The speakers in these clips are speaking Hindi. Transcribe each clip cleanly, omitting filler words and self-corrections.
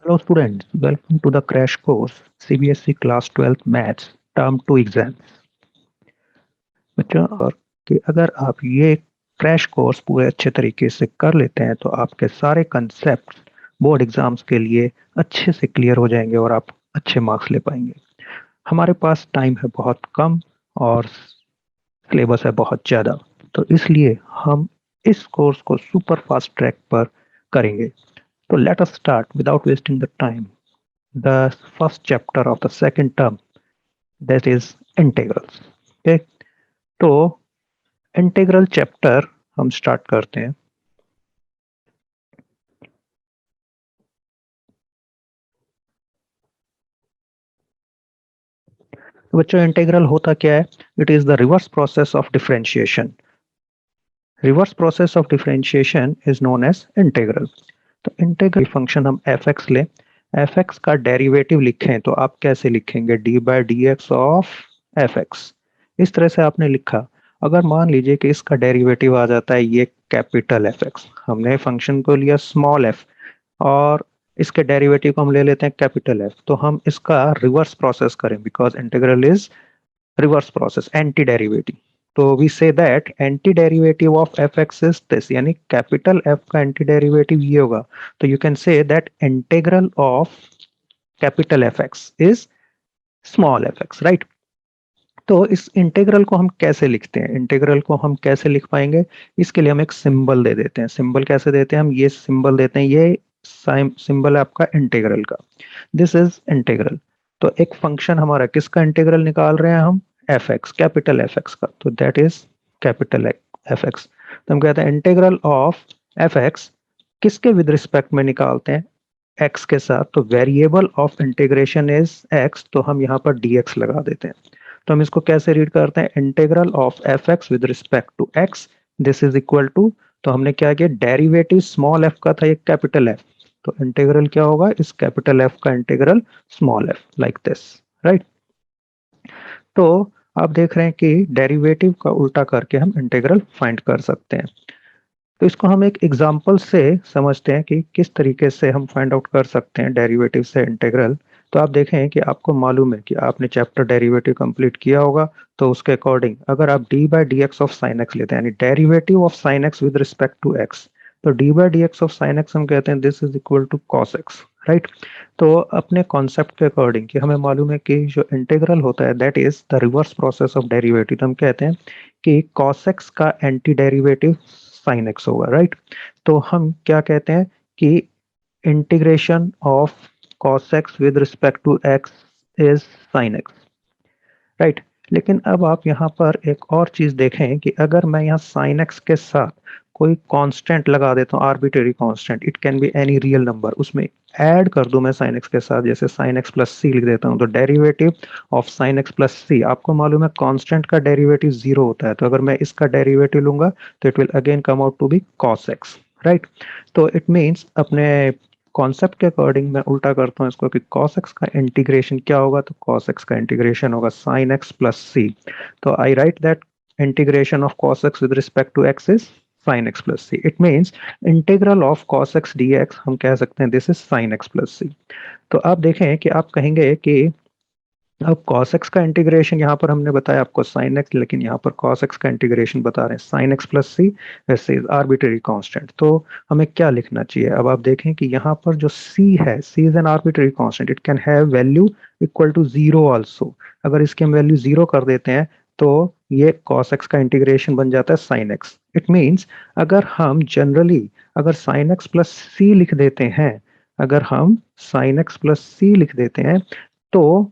Hello students, welcome to the crash course CBSE Class 12 Maths Term 2 Exam। बच्चों और कि अगर आप ये क्रैश कोर्स पूरे अच्छे तरीके से कर लेते हैं तो आपके सारे कंसेप्ट बोर्ड एग्जाम्स के लिए अच्छे से क्लियर हो जाएंगे और आप अच्छे मार्क्स ले पाएंगे। हमारे पास टाइम है बहुत कम और सिलेबस है बहुत ज़्यादा, तो इसलिए हम इस कोर्स को सुपर फास्ट ट्रैक पर करेंगे। तो let us start without wasting the time. The first chapter of the second term, that is integrals। okay, तो इंटीग्रल चैप्टर हम स्टार्ट करते हैं। तो बच्चों इंटीग्रल होता क्या है? It is the reverse process of differentiation. Reverse process of differentiation is known as integral. तो इंटीग्रल फंक्शन हम एफ एक्स लें, एफ एक्स का डेरिवेटिव लिखें तो आप कैसे लिखेंगे? D by D x of F x. इस तरह से आपने लिखा। अगर मान लीजिए कि इसका डेरिवेटिव आ जाता है ये कैपिटल एफ एक्स, हमने फंक्शन को लिया स्मॉल एफ और इसके डेरिवेटिव को हम ले लेते हैं कैपिटल एफ, तो हम इसका रिवर्स प्रोसेस करें because integral is reverse process, anti derivative. तो we say that anti derivative of F x is this, यानी कैपिटल एफ का एंटी डेरिवेटिव ये होगा। तो you can say that integral of capital F x is small F X, right. तो इस इंटीग्रल को हम कैसे लिखते हैं? इंटीग्रल को हम कैसे लिख पाएंगे? इसके लिए हम एक सिंबल दे देते हैं। सिंबल कैसे देते हैं? हम ये सिंबल देते हैं, ये सिंबल है आपका इंटीग्रल का। This is integral. तो एक फंक्शन हमारा किसका इंटीग्रल निकाल रहे हैं हम? F x, capital F x का। तो that is capital F x. तो हम कहते हैं इंटीग्रल ऑफ एफ एक्स किसके विद रिस्पेक्ट में निकालते हैं? एक्स के साथ। तो variable of integration is x, तो हम यहाँ पर डी एक्स लगा देते हैं। तो हम इसको कैसे रीड करते हैं? Integral of F x with respect to x, this is equal to, तो हमने क्या किया? डेरिवेटिव स्मॉल एफ का था, ये कैपिटल एफ। तो इंटीग्रल क्या होगा? इस कैपिटल एफ का integral small F, like this, right. तो आप देख रहे हैं कि डेरिवेटिव का उल्टा करके हम इंटीग्रल फाइंड कर सकते हैं। तो इसको हम एक एग्जाम्पल से समझते हैं कि किस तरीके से हम फाइंड आउट कर सकते हैं डेरिवेटिव से इंटीग्रल। तो आप देखें कि आपको मालूम है कि आपने चैप्टर डेरिवेटिव कंप्लीट किया होगा, तो उसके अकॉर्डिंग अगर आप D by D x of sine X लेते हैं, यानी derivative of sine x with respect to X, तो D by D x of sine X हम कहते हैं this is equal to cos X, right. तो अपने कॉन्सेप्ट के अकॉर्डिंग कि हमें मालूम है कि जो इंटीग्रल होता है that is the reverse process of derivative, हम कहते हैं कि कॉस एक्स का एंटी डेरिवेटिव साइन एक्स होगा, राइट। तो हम क्या कहते हैं कि integration of cos x with respect to x is sin x, right. लेकिन अब आप यहाँ पर एक और चीज देखें कि अगर मैं यहाँ sin x के साथ कोई कांस्टेंट लगा देता हूँ, arbitrary constant, it can be any real number, उसमें ऐड कर दूं मैं sin x के साथ, जैसे sin x प्लस सी लिख देता हूँ, तो derivative of sin x plus C, आपको मालूम है कांस्टेंट का डेरिवेटिव जीरो होता है, तो अगर मैं इसका डेरिवेटिव लूंगा तो it will again come out to be cos x, right. तो इट मीन्स अपने कॉन्सेप्ट के अकॉर्डिंग मैं उल्टा करता हूँ इसको कि cos x का इंटीग्रेशन क्या होगा? तो cos x का इंटीग्रेशन होगा sin x प्लस सी। तो I write that integration of cos x with respect to x is sin x plus C. It means integral of cos x dx हम कह सकते हैं this is sin x plus C. तो आप देखें कि आप कहेंगे कि अब cos x का इंटीग्रेशन यहाँ पर हमने बताया आपको sin x, लेकिन यहाँ पर cos x का इंटीग्रेशन बता रहे हैं sin x प्लस सी, वैसे इज आर्बिट्रेरी कांस्टेंट। तो हमें क्या लिखना चाहिए? अब आप देखें कि यहाँ पर जो c है, c is an arbitrary constant, it can have value equal to zero also. अगर इसकी हम वैल्यू जीरो कर देते हैं तो ये cos x का इंटीग्रेशन बन जाता है sin x। इट मीन्स अगर हम जनरली अगर sin x प्लस सी लिख देते हैं, अगर हम sin x प्लस सी लिख देते हैं तो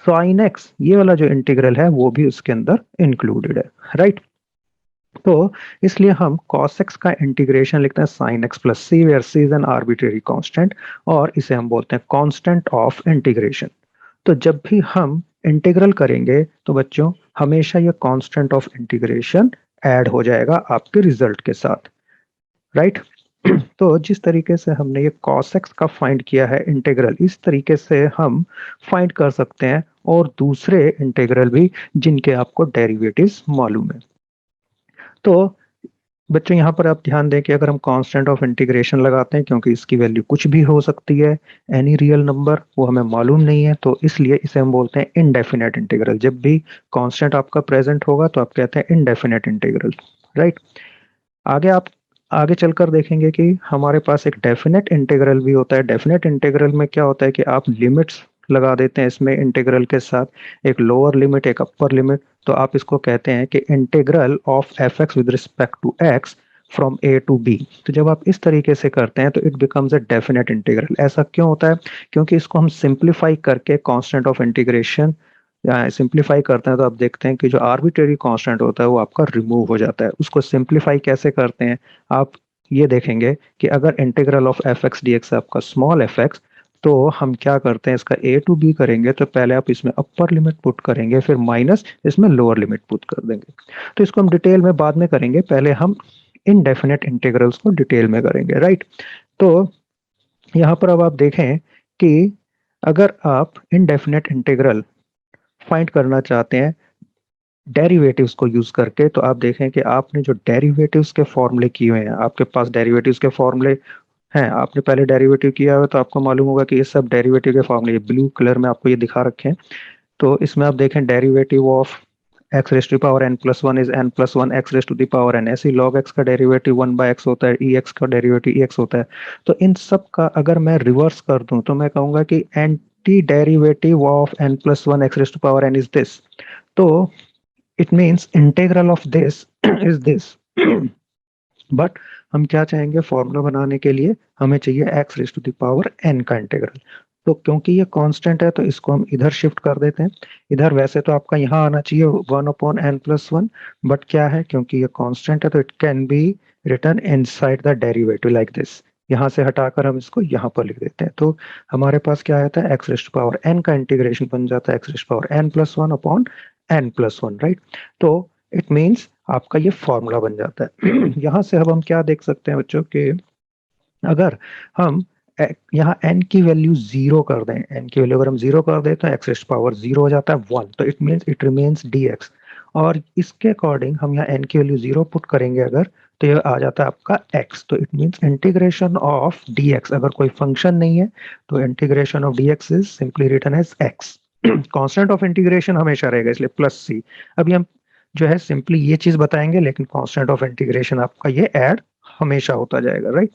साइन एक्स ये वाला जो इंटीग्रल है वो भी उसके अंदर इंक्लूडेड है, राइट। तो इसलिए हम cos x का इंटीग्रेशन लिखते हैं sin x plus c, where c is an arbitrary constant, और इसे हम बोलते हैं कांस्टेंट ऑफ इंटीग्रेशन। तो जब भी हम इंटीग्रल करेंगे तो बच्चों हमेशा ये कांस्टेंट ऑफ इंटीग्रेशन ऐड हो जाएगा आपके रिजल्ट के साथ, राइट। तो जिस तरीके से हमने ये cos x का फाइंड किया है इंटीग्रल, इस तरीके से हम फाइंड कर सकते हैं और दूसरे इंटीग्रल भी जिनके आपको डेरिवेटिव्स मालूम है। तो बच्चों यहाँ पर आप ध्यान दें कि अगर हम कांस्टेंट ऑफ इंटीग्रेशन लगाते हैं, क्योंकि इसकी वैल्यू कुछ भी हो सकती है, एनी रियल नंबर, वो हमें मालूम नहीं है, तो इसलिए इसे हम बोलते हैं इनडेफिनेट इंटीग्रल। जब भी कांस्टेंट आपका प्रेजेंट होगा तो आप कहते हैं इनडेफिनेट इंटीग्रल, राइट। आगे आप आगे चलकर देखेंगे कि हमारे पास एक डेफिनेट इंटीग्रल भी होता है। डेफिनेट इंटीग्रल में क्या होता है कि आप लिमिट्स लगा देते हैं इसमें इंटीग्रल के साथ, एक लोअर लिमिट एक अपर लिमिट। तो आप इसको कहते हैं कि integral of F x with respect to x from a to b. तो जब आप इस तरीके से करते हैं तो it becomes a definite integral. ऐसा क्यों होता है? क्योंकि इसको हम सिंप्लीफाई करके कांस्टेंट ऑफ इंटीग्रेशन सिंप्लीफाई करते हैं तो आप देखते हैं कि जो आर्बिट्रेरी कांस्टेंट होता है वो आपका रिमूव हो जाता है। उसको सिंप्लीफाई कैसे करते हैं आप ये देखेंगे कि अगर integral of F x d x आपका स्मॉल एफ एक्स, तो हम क्या करते हैं, इसका ए टू बी करेंगे तो पहले आप इसमें अपर लिमिट पुट करेंगे, फिर माइनस इसमें लोअर लिमिट पुट कर देंगे। तो इसको हम डिटेल में बाद में करेंगे, पहले हम इनडेफिनेट इंटीग्रल्स को डिटेल में करेंगे, राइट। तो यहाँ पर अब आप देखें कि अगर आप इनडेफिनेट इंटीग्रल फाइंड करना चाहते हैं डेरिवेटिव्स को यूज करके, तो आप देखें कि आपने जो डेरिवेटिव्स के फॉर्मूले किए हुए हैं, आपके पास डेरिवेटिव्स के फॉर्मूले हैं, आपने पहले डेरिवेटिव किया हुआ है तो आपको मालूम होगा कि ये सब डेरिवेटिव के फॉर्मूले ब्लू कलर में आपको ये दिखा रखे हैं। तो इसमें आप देखें derivative of x raise to power n plus one is n plus one x raise to the power n. ऐसे लॉग एक्स का डेरिवेटिव वन बाय एक्स होता है, ई एक्स का डेरिवेटिव ई एक्स होता है। तो इन सब का अगर मैं रिवर्स कर दूं तो मैं कहूंगा कि anti derivative of N plus one x raise to power N is this. तो it means integral of this is this. But हम क्या चाहेंगे, फॉर्मूला बनाने के लिए हमें चाहिए X raise to the power N का इंटीग्रल। तो क्योंकि ये कांस्टेंट है तो इसको हम इधर शिफ्ट कर देते हैं। इधर वैसे तो आपका यहाँ आना चाहिए one upon n plus one, but क्या है, क्योंकि ये कांस्टेंट है तो it can be written inside the derivative like this. यहाँ से हटाकर हम इसको यहाँ पर लिख देते हैं, तो हमारे पास क्या आता है, x raise to power N का इंटीग्रेशन बन जाता है x raise to power n plus one upon n plus one, right. तो इट मीन्स आपका ये फॉर्मूला बन जाता है। यहाँ से अब हम क्या देख सकते हैं बच्चों के, अगर हम यहाँ n की वैल्यू जीरो कर दें, n की वैल्यू अगर हम जीरो कर दें तो एक्स रेस पावर जीरो हो जाता है वन, तो it means it remains dx। और इसके अकॉर्डिंग हम यहाँ n की वैल्यू जीरो पुट करेंगे अगर, तो ये आ जाता है आपका x। तो it means integration of dx, अगर कोई फंक्शन नहीं है तो integration of dx is simply written as x। Constant of integration हमेशा रहेगा इसलिए प्लस सी। अभी हम जो है सिंपली ये चीज बताएंगे, लेकिन कांस्टेंट ऑफ इंटीग्रेशन आपका ये ऐड हमेशा होता जाएगा, राइट।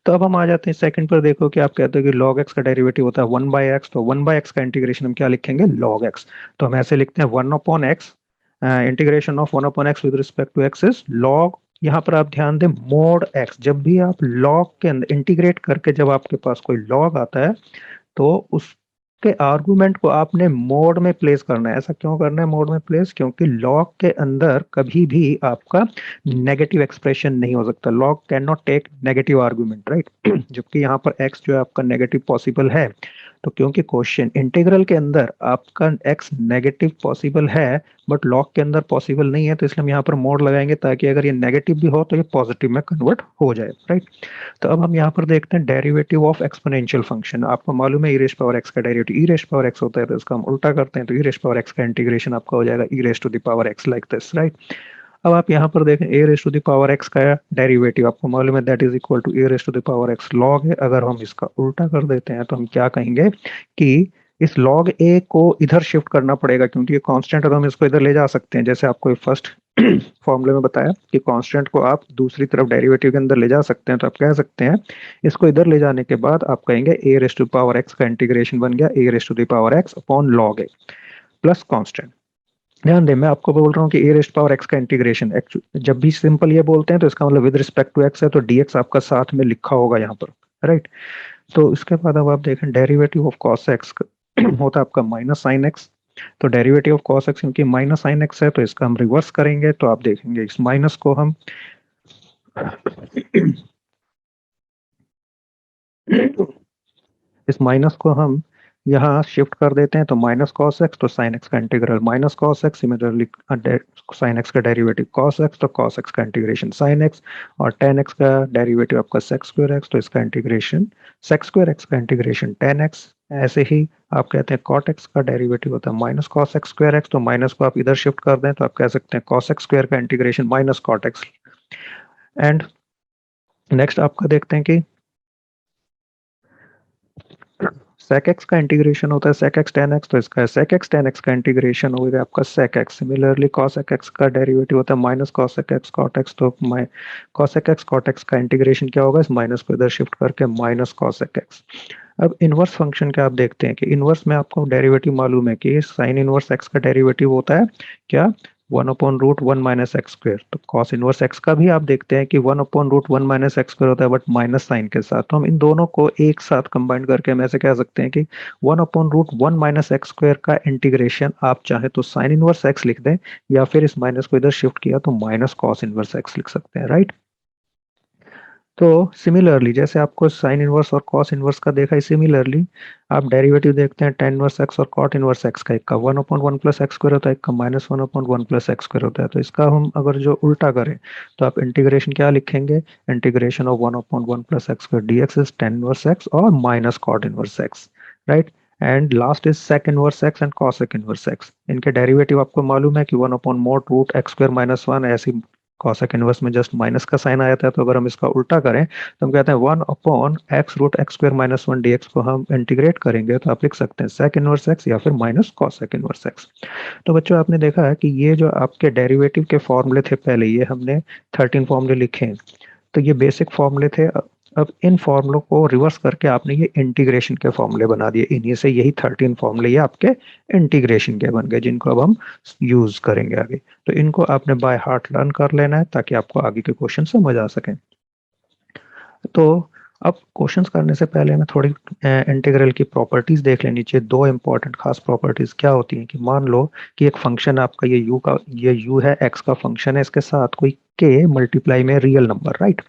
तो अब हम आ जाते हैं सेकंड पर। देखो कि आप कहते हो कि log x का डेरिवेटिव होता है वन बाय एक्स, तो वन बाय एक्स का इंटीग्रेशन हम क्या लिखेंगे, log x। तो हम ऐसे लिखते हैं one upon x, integration of one upon x with respect to x is log। यहाँ पर आप ध्यान दें मोड x, जब भी आप log के अंदर इंटीग्रेट करके जब आपके पास कोई log आता है तो उसके आर्गुमेंट को आपने मोड में प्लेस करना है। ऐसा क्यों करना है मोड में प्लेस, क्योंकि लॉग के अंदर कभी भी आपका नेगेटिव एक्सप्रेशन नहीं हो सकता। Log can not take negative argument, right. जबकि यहाँ पर एक्स जो है आपका नेगेटिव पॉसिबल है, तो क्योंकि क्वेश्चन इंटीग्रल के अंदर आपका एक्स नेगेटिव पॉसिबल है बट लॉग के अंदर पॉसिबल नहीं है, तो इसलिए हम यहाँ पर मोड लगाएंगे ताकि अगर ये नेगेटिव भी हो तो ये पॉजिटिव में कन्वर्ट हो जाए, राइट। तो अब हम यहाँ पर देखते हैं डेरिवेटिव ऑफ एक्सपोनेंशियल फंक्शन। आपको मालूम है ई रेस पावर एक्स का derivative E raise power X होता है, तो इसका हम उल्टा करते हैं तो ई रेस पावर एक्स का इंटीग्रेशन आपका हो जाएगा E raise to the power X like this, right. अब आप यहाँ पर देखें A raise to the power X का डेरिवेटिव आपको मालूम है that is equal to A raise to the power X log है। अगर हम इसका उल्टा कर देते हैं तो हम क्या कहेंगे कि इस log a को इधर शिफ्ट करना पड़ेगा, क्योंकि ये कांस्टेंट है तो हम इसको इधर ले जा सकते हैं। जैसे आपको फर्स्ट फॉर्मूले में बताया कि कांस्टेंट को आप दूसरी तरफ डेरिवेटिव के अंदर ले जा सकते हैं, तो आप कह सकते हैं इसको इधर ले जाने के बाद आप कहेंगे A raise to power X का इंटीग्रेशन बन गया A raise to the power X upon log a plus constant. ध्यान दें मैं आपको बोल रहा हूँ कि ए रेस्ट पावर एक्स का इंटीग्रेशन, जब भी सिंपल ये बोलते हैं तो इसका मतलब विद रिस्पेक्ट टू एक्स है, तो dx आपका साथ में लिखा होगा यहाँ पर, राइट। तो इसके बाद अब आप देखें डेरिवेटिव ऑफ कॉस एक्स होता है आपका माइनस साइन एक्स। तो डेरिवेटिव ऑफ कॉस एक्स क्योंकि माइनस साइन एक्स है तो इसका हम रिवर्स करेंगे, तो आप देखेंगे इस माइनस को हम इस माइनस को हम यहाँ शिफ्ट कर देते हैं, तो माइनस कॉस एक्स तो साइन एक्स का integral minus cos x, similarly sine x का डेरिवेटिव कॉस एक्स तो कॉस एक्स का इंटीग्रेशन साइन एक्स, और टेन एक्स का डेरिवेटिव आपका सेक्स स्क्वायर एक्स तो इसका इंटीग्रेशन सेक्स स्क्वायर एक्स का इंटीग्रेशन टेन एक्स। ऐसे ही आप कहते हैं कॉट एक्स का डेरिवेटिव होता है minus cos x square x, तो माइनस को आप इधर शिफ्ट कर दें तो आप कह सकते हैं कॉस एक्स स्क्वायर का integration minus cot x. And next आपका देखते हैं कि sec x का इंटीग्रेशन होता है sec x tan x, तो इसका sec x tan x का इंटीग्रेशन हो गया आपका sec x। Similarly cos x का डेरिवेटिव होता है minus cos x cot x, तो cos x cot x का इंटीग्रेशन क्या होगा, इस माइनस को इधर शिफ्ट करके माइनस cos x। अब इनवर्स फंक्शन का आप देखते हैं कि इनवर्स में आपको डेरिवेटिव मालूम है कि साइन इनवर्स x का डेरिवेटिव होता है क्या, 1/√1 - x²। तो cos इनवर्स x का भी आप देखते हैं कि 1/√1 - x² होता है, बट माइनस साइन के साथ। तो हम इन दोनों को एक साथ कंबाइन करके हम ऐसे कह सकते हैं कि 1/√1 - x² का इंटीग्रेशन आप चाहे तो साइन इनवर्स x लिख दें, या फिर इस माइनस को इधर शिफ्ट किया तो माइनस cos इनवर्स x लिख सकते हैं, राइट। तो सिमिलरली जैसे आपको साइन इनवर्स और कॉस इनवर्स का देखा है, सिमिलरली आप डेरिवेटिव देखते हैं tan इनवर्स x और cot इनवर्स x का, एक का 1/1 + x² होता है, एक का -1/1 + x² होता है। तो इसका हम अगर जो उल्टा करें तो आप इंटीग्रेशन क्या लिखेंगे, integration of 1/1 + x² dx is tan inverse x और minus cot inverse x, right. And last is sec inverse x and cosec inverse x। इनके डेरिवेटिव आपको मालूम है कि 1/√x² - 1, ऐसी cosec इनवर्स में जस्ट माइनस का साइन आया था। तो अगर हम इसका उल्टा करें तो हम कहते हैं 1/x√x² - 1 dx को हम इंटीग्रेट करेंगे तो आप लिख सकते हैं sec इनवर्स x या फिर माइनस cosec इनवर्स x। तो बच्चों आपने देखा है कि ये जो आपके डेरिवेटिव के फॉर्मूले थे पहले, ये हमने 13 फॉर्मूले लिखे हैं। तो ये बेसिक फॉर्मूले थे। अब इन फॉर्मूलों को रिवर्स करके आपने ये इंटीग्रेशन के फॉर्मूले बना दिए, इन्हीं से यही 13 फॉर्मूले ये आपके इंटीग्रेशन के बन गए, जिनको अब हम यूज करेंगे आगे। तो इनको आपने बाय हार्ट लर्न कर लेना है ताकि आपको आगे के क्वेश्चन समझ आ सकें। तो अब क्वेश्चंस करने से पहले हमें थोड़ी इंटीग्रल की प्रॉपर्टीज देख लेनी चाहिए। दो इंपॉर्टेंट खास प्रॉपर्टीज क्या होती हैं कि मान लो कि एक फंक्शन आपका ये u है, x का फंक्शन है, इसके साथ कोई k मल्टीप्लाई में रियल नंबर, राइट।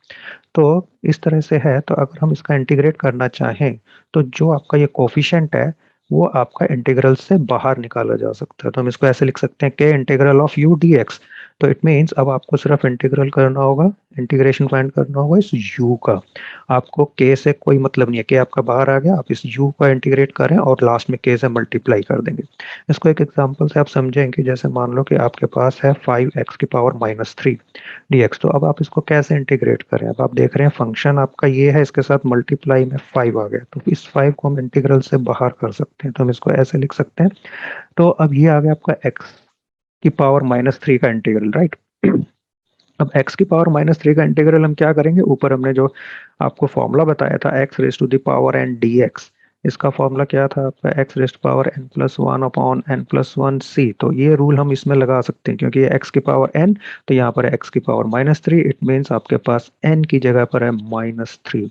तो इस तरह से है, तो अगर हम इसका इंटीग्रेट करना चाहें तो जो आपका ये कोफिशिएंट है वो आपका इंटीग्रल से बाहर निकाला जा सकता है। तो हम इसको ऐसे लिख सकते हैं k integral of u dx। तो इट मीन्स अब आपको सिर्फ इंटीग्रल करना होगा, इंटीग्रेशन फाइंड करना होगा इस u का। आपको k से कोई मतलब नहीं है, k आपका बाहर आ गया, आप इस u का इंटीग्रेट करें और लास्ट में k से मल्टीप्लाई कर देंगे। इसको एक एग्जांपल से आप समझेंगे, जैसे मान लो कि आपके पास है 5x⁻³ dx। तो अब आप इसको कैसे इंटीग्रेट करें, अब आप देख रहे हैं फंक्शन आपका ये है, इसके साथ मल्टीप्लाई में 5 आ गया, तो इस 5 को हम इंटीग्रल से बाहर कर सकते हैं। तो हम इसको ऐसे लिख सकते हैं। तो अब ये आ गया आपका x⁻³ का इंटीग्रल, राइट। अब x⁻³ का इंटीग्रल हम क्या करेंगे, ऊपर हमने जो आपको फॉर्मूला बताया था x⁻n dx, इसका फॉर्मूला क्या था आपका x⁻n+1/n+1c। तो ये रूल हम इसमें लगा सकते हैं क्योंकि ये x⁻n, तो यहाँ पर x⁻³ इट मीन्स आपके पास n की जगह पर है -3।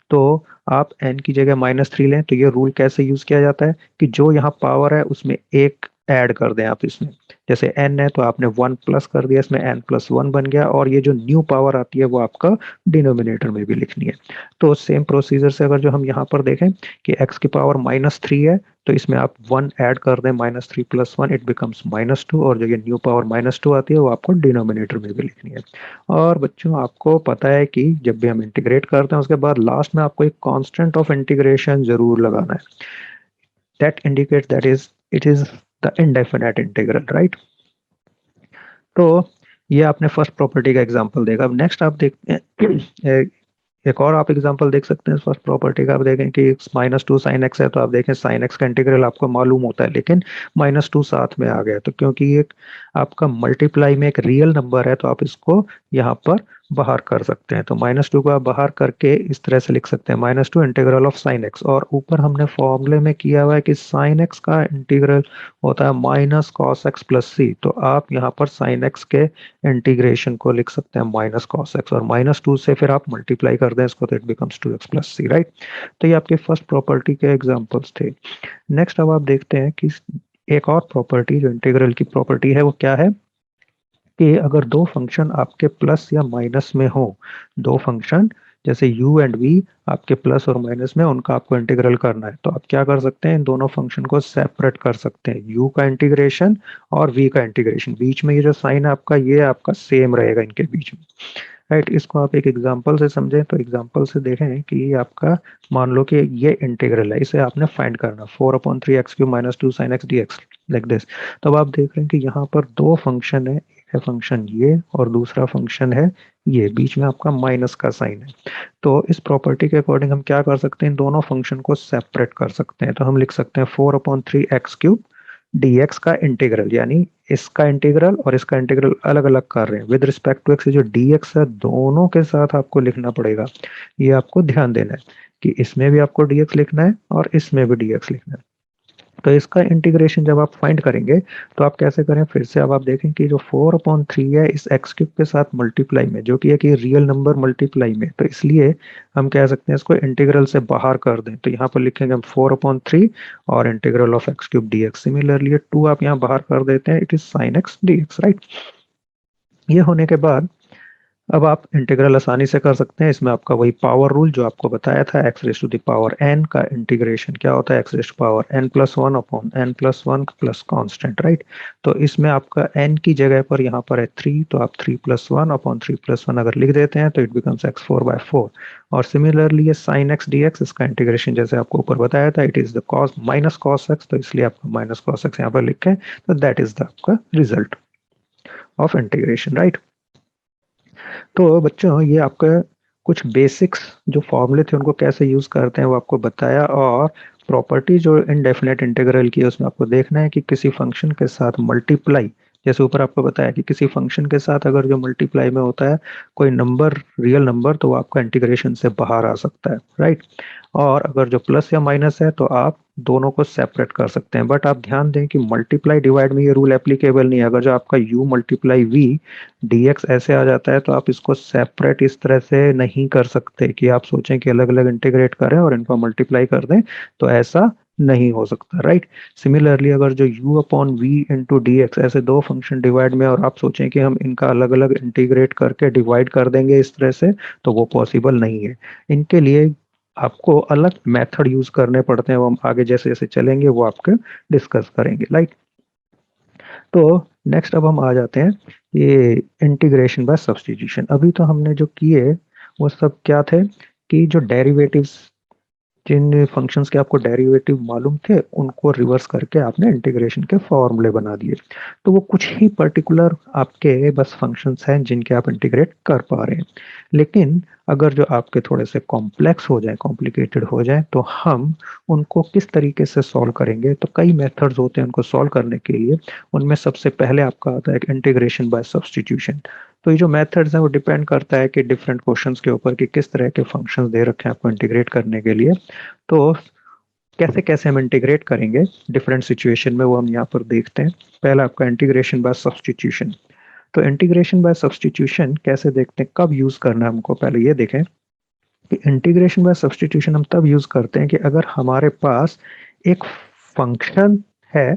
तो आप n की जगह -3 लें तो ये रूल कैसे यूज किया जाता है कि जो यहाँ पावर है उसमें एक ऐड कर दें आप इसमें। जैसे n है तो आपने 1 प्लस कर दिया, इसमें n+1 बन गया, और ये जो न्यू पावर आती है वो आपका डिनोमिनेटर में भी लिखनी है। तो सेम प्रोसीजर से अगर जो हम यहाँ पर देखें कि x⁻³ है तो इसमें आप 1 ऐड कर दें, -3 + 1 इट बिकम्स -2, और जो ये न्यू पावर -2 आती है वो आपको डिनोमिनेटर में भी लिखनी है। और बच्चों आपको पता है कि जब भी हम इंटीग्रेट करते हैं उसके बाद लास्ट में आपको एक कांस्टेंट ऑफ इंटीग्रेशन जरूर लगाना है, that indicates that is it is the indefinite integral, right. तो ये आपने फर्स्ट प्रॉपर्टी का एग्जांपल देखा। अब नेक्स्ट आप देखते हैं एक और आप एग्जांपल देख सकते हैं फर्स्ट प्रॉपर्टी का। आप देखें कि -2 sin x है, तो आप देखें sin x का इंटीग्रल आपको मालूम होता है, लेकिन -2 साथ में आ गया, तो क्योंकि ये आपका मल्टीप्लाई में एक रियल नंबर है तो आप इसको यहाँ पर बाहर कर सकते हैं। तो -2 को आप बाहर करके इस तरह से लिख सकते हैं -2 इंटीग्रल ऑफ sin x, और ऊपर हमने फॉर्मूले में किया हुआ है कि sin x का इंटीग्रल होता है -cos x + c। तो आप यहाँ पर sin x के इंटीग्रेशन को लिख सकते हैं -cos x, और -2 से फिर आप मल्टीप्लाई कर दें इसको तो it becomes 2x + c, right. तो ये आपके फर्स्ट प्रॉपर्टी के एग्जांपल्स थे। नेक्स्ट अब आप देखते हैं कि एक और प्रॉपर्टी जो इंटीग्रल की प्रॉपर्टी है वो क्या है कि अगर दो फंक्शन आपके प्लस या माइनस में हो, दो फंक्शन जैसे u एंड v आपके प्लस और माइनस में, उनका आपको इंटीग्रल करना है, तो आप क्या कर सकते हैं, इन दोनों फंक्शन को सेपरेट कर सकते हैं, u का इंटीग्रेशन और v का इंटीग्रेशन। बीच में ये जो साइन है आपका, ये आपका सेम रहेगा इनके बीच में, राइट। इसको आप एक एग्जांपल से समझें, तो एग्जांपल से देखें कि ये आपका मान लो कि ये इंटीग्रल है, इसे आपने फाइंड करना 4/3 x³ - 2 sin x dx like this. तो अब आप देख रहे हैं कि यहाँ पर दो फंक्शन है, है फंक्शन ये और दूसरा फंक्शन है ये, बीच में आपका माइनस का साइन है। तो इस प्रॉपर्टी के अकॉर्डिंग हम क्या कर सकते हैं, इन दोनों फंक्शन को सेपरेट कर सकते हैं। तो हम लिख सकते हैं 4/3 x³ dx का इंटीग्रल, यानी इसका इंटीग्रल और इसका इंटीग्रल अलग अलग कर रहे हैं विद रिस्पेक्ट टू एक्स। जो dx है दोनों के साथ आपको लिखना पड़ेगा, ये आपको ध्यान देना है कि इसमें भी आपको dx लिखना है और इसमें भी dx लिखना है। तो इसका इंटीग्रेशन जब आप फाइंड करेंगे तो आप कैसे करें, फिर से अब आप देखें कि जो 4/3 है इस x³ के साथ मल्टीप्लाई में, जो कि एक रियल नंबर मल्टीप्लाई में, तो इसलिए हम कह सकते हैं इसको इंटीग्रल से बाहर कर दें। तो यहाँ पर लिखेंगे हम 4/3 और integral of x³ dx। Similarly 2 आप यहाँ बाहर कर देते हैं, it is sin x dx, right. ये होने के बाद अब आप इंटीग्रल आसानी से कर सकते हैं। इसमें आपका वही पावर रूल जो आपको बताया था, x raise to the power N का इंटीग्रेशन क्या होता है, x raise to power n+1 upon n+1 plus constant, right. तो इसमें आपका n की जगह पर यहाँ पर है 3, तो आप 3+1 अपॉन 3+1 अगर लिख देते हैं तो इट बिकम्स x4/4। और सिमिलरली ये साइन एक्स डी एक्स, इसका इंटीग्रेशन जैसे आपको ऊपर बताया था, it is the cos minus cos x, तो इसलिए आपका माइनस कॉस एक्स यहाँ पर लिखें, तो दैट इज द आपका रिजल्ट ऑफ इंटीग्रेशन, राइट। तो बच्चों ये आपका कुछ बेसिक्स जो फॉर्मूले थे उनको कैसे यूज करते हैं वो आपको बताया, और प्रॉपर्टी जो इनडेफिनेट इंटीग्रल की है उसमें आपको देखना है कि किसी फंक्शन के साथ मल्टीप्लाई, जैसे ऊपर आपको बताया कि किसी फंक्शन के साथ अगर जो मल्टीप्लाई में होता है कोई नंबर, रियल नंबर, तो वो आपका इंटीग्रेशन से बाहर आ सकता है, राइट। और अगर जो प्लस या माइनस है तो आप दोनों को सेपरेट कर सकते हैं। बट आप ध्यान दें कि मल्टीप्लाई डिवाइड में ये रूल एप्लीकेबल नहीं है। अगर जो आपका u मल्टीप्लाई v dx ऐसे आ जाता है तो आप इसको सेपरेट इस तरह से नहीं कर सकते कि आप सोचें कि अलग अलग इंटीग्रेट करें और इनको मल्टीप्लाई कर दें, तो ऐसा नहीं हो सकता, राइट। सिमिलरली अगर जो u/v/dx ऐसे दो फंक्शन डिवाइड में और आप सोचें कि हम इनका अलग अलग इंटीग्रेट करके डिवाइड कर देंगे इस तरह से, तो वो पॉसिबल नहीं है। इनके लिए आपको अलग मेथड यूज करने पड़ते हैं, वो हम आगे जैसे जैसे चलेंगे वो आपके डिस्कस करेंगे, राइट। तो नेक्स्ट अब हम आ जाते हैं ये इंटीग्रेशन बाय सब्स्टिट्यूशन। अभी तो हमने जो किए वो सब क्या थे कि जो डेरिवेटिव्स, जिन फंक्शंस के आपको डेरिवेटिव मालूम थे उनको रिवर्स करके आपने इंटीग्रेशन के फॉर्मूले बना दिए। तो वो कुछ ही पर्टिकुलर आपके बस फंक्शंस हैं जिनके आप इंटीग्रेट कर पा रहे हैं। लेकिन अगर जो आपके थोड़े से कॉम्प्लेक्स हो जाए, कॉम्प्लिकेटेड हो जाए, तो हम उनको किस तरीके से सॉल्व करेंगे, तो कई मेथड्स होते हैं उनको सॉल्व करने के लिए। उनमें सबसे पहले आपका आता है इंटीग्रेशन बाय सब्स्टिट्यूशन। तो ये जो मेथड्स हैं वो डिपेंड करता है कि डिफरेंट क्वेश्चंस के ऊपर कि किस तरह के फंक्शंस दे रखे हैं आपको इंटीग्रेट करने के लिए। तो कैसे कैसे हम इंटीग्रेट करेंगे डिफरेंट सिचुएशन में वो हम यहाँ पर देखते हैं। पहला आपका इंटीग्रेशन बाय सब्स्टिट्यूशन। तो इंटीग्रेशन बाय सब्स्टिट्यूशन कैसे देखते हैं, कब यूज करना है हमको, पहले ये देखें कि इंटीग्रेशन बाय सब्स्टिट्यूशन हम तब यूज करते हैं कि अगर हमारे पास एक फंक्शन है,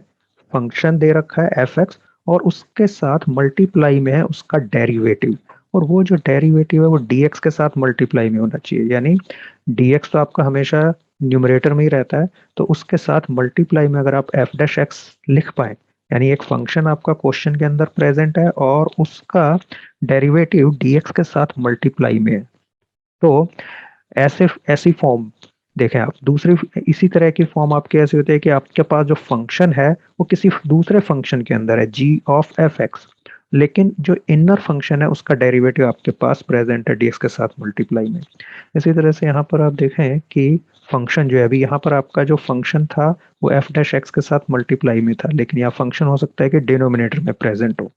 फंक्शन दे रखा है एफ एक्स, और उसके साथ मल्टीप्लाई में है उसका डेरिवेटिव, और वो जो डेरिवेटिव है वो dx के साथ मल्टीप्लाई में होना चाहिए। यानी dx तो आपका हमेशा न्यूमरेटर में ही रहता है, तो उसके साथ मल्टीप्लाई में अगर आप एफ डैश एक्स लिख पाए, यानी एक फंक्शन आपका क्वेश्चन के अंदर प्रेजेंट है और उसका डेरिवेटिव dx के साथ मल्टीप्लाई में है, तो ऐसे ऐसी फॉर्म देखें आप। दूसरी इसी तरह की फॉर्म आपके ऐसे होते हैं कि आपके पास जो फंक्शन है वो किसी दूसरे फंक्शन के अंदर है g(f(x), लेकिन जो इनर फंक्शन है उसका डेरिवेटिव आपके पास प्रेजेंट है dx के साथ मल्टीप्लाई में। इसी तरह से यहाँ पर आप देखें कि फंक्शन जो है, अभी यहाँ पर आपका जो फंक्शन था वो f'(x) के साथ मल्टीप्लाई में था, लेकिन यहाँ फंक्शन हो सकता है कि डिनोमिनेटर में प्रेजेंट हो,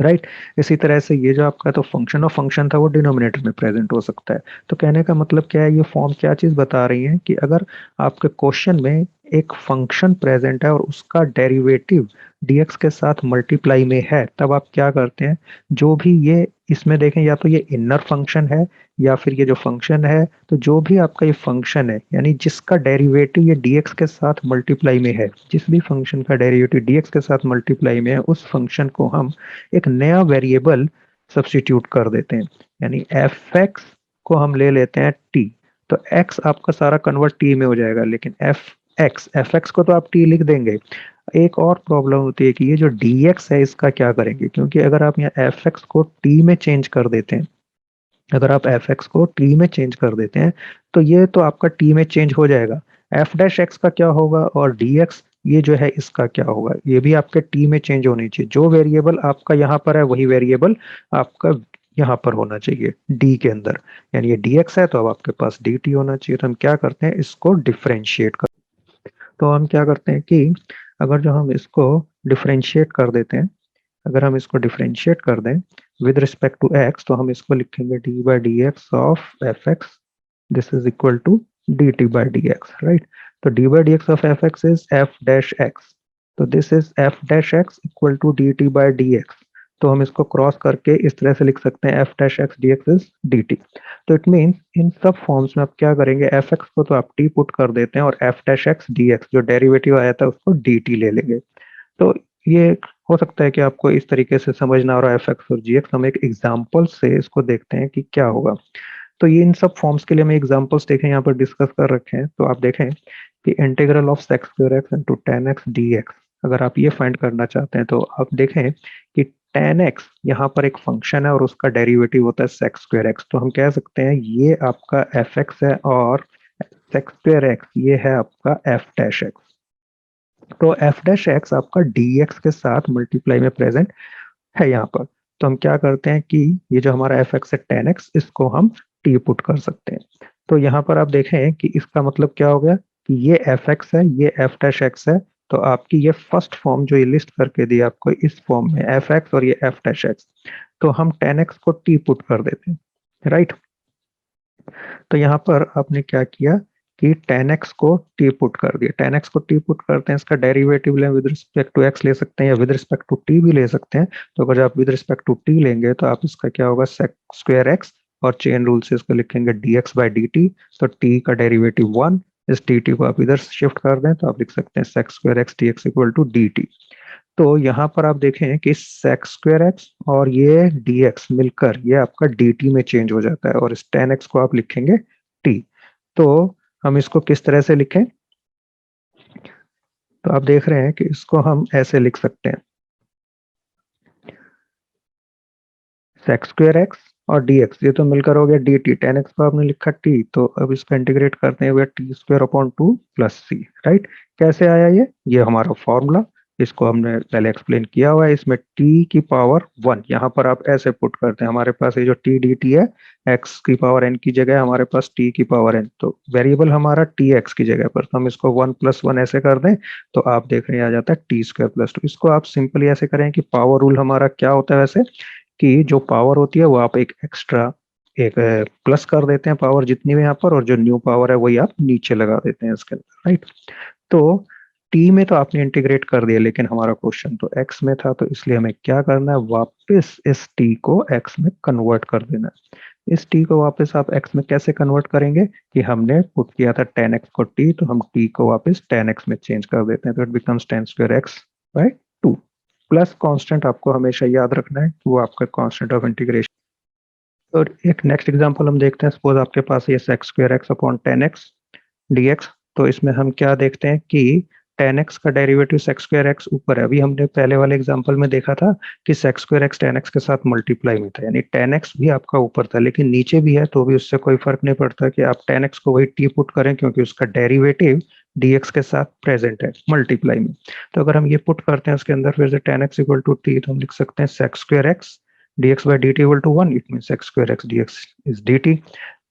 राइट। इसी तरह से ये जो आपका तो फंक्शन ऑफ फंक्शन था वो डिनोमिनेटर में प्रेजेंट हो सकता है। तो कहने का मतलब क्या है, ये फॉर्म क्या चीज बता रही है कि अगर आपके क्वेश्चन में एक फंक्शन प्रेजेंट है और उसका डेरिवेटिव dx के साथ मल्टीप्लाई में है, तब आप क्या करते हैं, जो भी ये इसमें देखें, या तो ये इनर फंक्शन है या फिर ये जो फंक्शन है, तो जो भी आपका ये फंक्शन है यानी जिसका डेरिवेटिव ये dx के साथ मल्टीप्लाई में है, जिस भी फंक्शन का डेरिवेटिव dx के साथ मल्टीप्लाई में है, उस फंक्शन को हम एक नया वेरिएबल सब्स्टिट्यूट कर देते हैं। यानी एफ एक्स को हम ले लेते हैं टी, तो एक्स आपका सारा कन्वर्ट टी में हो जाएगा, लेकिन एफ एक्स को तो आप टी लिख देंगे। एक और प्रॉब्लम होती है कि ये जो डी एक्स है इसका क्या करेंगे, क्योंकि अगर आप यहाँ एफ एक्स को टी में चेंज कर देते हैं, अगर आप एफ एक्स को टी में चेंज कर देते हैं तो ये तो आपका टी में चेंज हो जाएगा, एफ डैश एक्स का क्या होगा और डी एक्स ये जो है इसका क्या होगा, ये भी आपके टी में चेंज होनी चाहिए। जो वेरिएबल आपका यहाँ पर है वही वेरिएबल आपका यहाँ पर होना चाहिए डी के अंदर, यानी ये dx है तो अब आपके पास dt होना चाहिए। तो हम क्या करते हैं, इसको डिफरेंशिएट कर, तो हम क्या करते हैं कि अगर जो हम इसको डिफरेंशिएट कर देते हैं, अगर हम इसको डिफरेंशिएट कर दें विद रिस्पेक्ट टू x, तो हम इसको लिखेंगे D by D x of F X, this is equal to D T by D x, right. तो D by D x of F x is F dash x, so this is F dash X equal to D T by D x. तो हम इसको क्रॉस करके इस तरह से लिख सकते हैं F dash x d x is D t. तो इट मीन्स इन सब फॉर्म्स में आप क्या करेंगे, एफ एक्स को तो आप टी पुट कर देते हैं और F dash x d x जो डेरिवेटिव आया था उसको डी टी ले लेंगे। तो ये हो सकता है कि आपको इस तरीके से समझ ना आ रहा एफ एक्स और जी एक्स, हम एक एग्जाम्पल से इसको देखते हैं कि क्या होगा। तो ये इन सब फॉर्म्स के लिए हमें एग्जांपल्स देखें, यहाँ पर डिस्कस कर रखे हैं। तो आप देखें कि integral of sex square x into tan x dx, अगर आप ये फाइंड करना चाहते हैं तो आप देखें कि tan x यहाँ पर एक फंक्शन है और उसका डेरिवेटिव होता है सेक्स स्क्वायर एक्स। तो हम कह सकते हैं ये आपका एफ एक्स है और सेक्स स्क्वायर एक्स ये है आपका एफ डैश एक्स। तो एफ डैश एक्स आपका डी एक्स के साथ मल्टीप्लाई में प्रेजेंट है यहाँ पर। तो हम क्या करते हैं कि ये जो हमारा एफ एक्स है tan x, इसको हम टी पुट कर सकते हैं। तो यहाँ पर आप देखें कि इसका मतलब क्या हो गया कि ये एफ एक्स है, ये एफ डैश एक्स है। तो आपकी ये फर्स्ट फॉर्म जो ये लिस्ट करके दी आपको इस फॉर्म में एफ एक्स और ये एफ डैश एक्स, तो हम tan x को टी पुट कर देते हैं, राइट। तो यहाँ पर आपने क्या किया कि tan x को t पुट कर दिया, tan x को t पुट करते हैं, इसका डेरिवेटिव लें विद रिस्पेक्ट टू x ले सकते हैं या विद रिस्पेक्ट टू t भी ले सकते हैं। तो अगर आप विद रिस्पेक्ट टू t लेंगे तो आप इसका क्या होगा सेक स्क्वायर x और चेन रूल से इसको लिखेंगे dx बाई dt। तो t का डेरिवेटिव 1, इस dt को आप इधर शिफ्ट कर दें तो आप लिख सकते हैं sec square x dx equal to dt। तो यहाँ पर आप देखें कि सेक स्क्वायर एक्स और ये dx मिलकर ये आपका dt में चेंज हो जाता है और इस tan x को आप लिखेंगे t। तो हम इसको किस तरह से लिखें, तो आप देख रहे हैं कि इसको हम ऐसे लिख सकते हैं सेक स्क्वायर एक्स और dx ये तो मिलकर हो गया dt, tan x को आपने लिखा t, तो अब इसको इंटीग्रेट करते हैं टी स्क्वायर अपॉन 2 प्लस सी, राइट। कैसे आया ये हमारा फॉर्मूला, इसको हमने पहले एक्सप्लेन किया हुआ है। इसमें t की पावर 1 यहाँ पर आप ऐसे पुट करते हैं, हमारे पास ये जो t dt है x की पावर n की जगह हमारे पास t की पावर n, तो वेरिएबल हमारा tx की जगह पर, तो हम इसको 1 प्लस 1 ऐसे कर दें तो आप देख रहे हैं आ जाता है टी स्क्वायर प्लस 2। इसको आप सिंपली ऐसे करें कि पावर रूल हमारा क्या होता है वैसे, कि जो पावर होती है वो आप एक एक्स्ट्रा एक प्लस कर देते हैं पावर जितनी भी यहाँ पर, और जो न्यू पावर है वही आप नीचे लगा देते हैं इसके अंदर, राइट। तो टी में तो आपने इंटीग्रेट कर दिया लेकिन हमारा क्वेश्चन तो एक्स में था, तो इसलिए हमें क्या करना है, वापस इस टी को एक्स में कन्वर्ट कर देना है। इस टी को वापस आप एक्स में कैसे कन्वर्ट करेंगे कि हमने पुट किया था tan x को टी, तो हम टी को वापस tan x में चेंज कर देते हैं, तो it becomes tan square x by 2 plus constant आपको हमेशा याद रखना है वो आपका कांस्टेंट ऑफ इंटीग्रेशन। और एक नेक्स्ट एग्जांपल हम देखते हैं, सपोज आपके पास ये sex square x upon tan x dx। तो इसमें हम क्या देखते हैं कि tan x का डेरिवेटिव सेक्स स्क्वायर एक्स ऊपर है। अभी हमने पहले वाले एग्जांपल में देखा था कि sex square x tan x के साथ मल्टीप्लाई में था, यानी tan x भी आपका ऊपर था लेकिन नीचे भी है तो भी उससे कोई फर्क नहीं पड़ता कि आप tan x को वही t पुट करें क्योंकि उसका डेरिवेटिव dx के साथ प्रेजेंट है मल्टीप्लाई में। तो अगर हम ये पुट करते हैं उसके अंदर फिर से tan x equal to t, तो हम लिख सकते हैं sec square x dx by dt equal to 1, it mean sec square x dx is dt।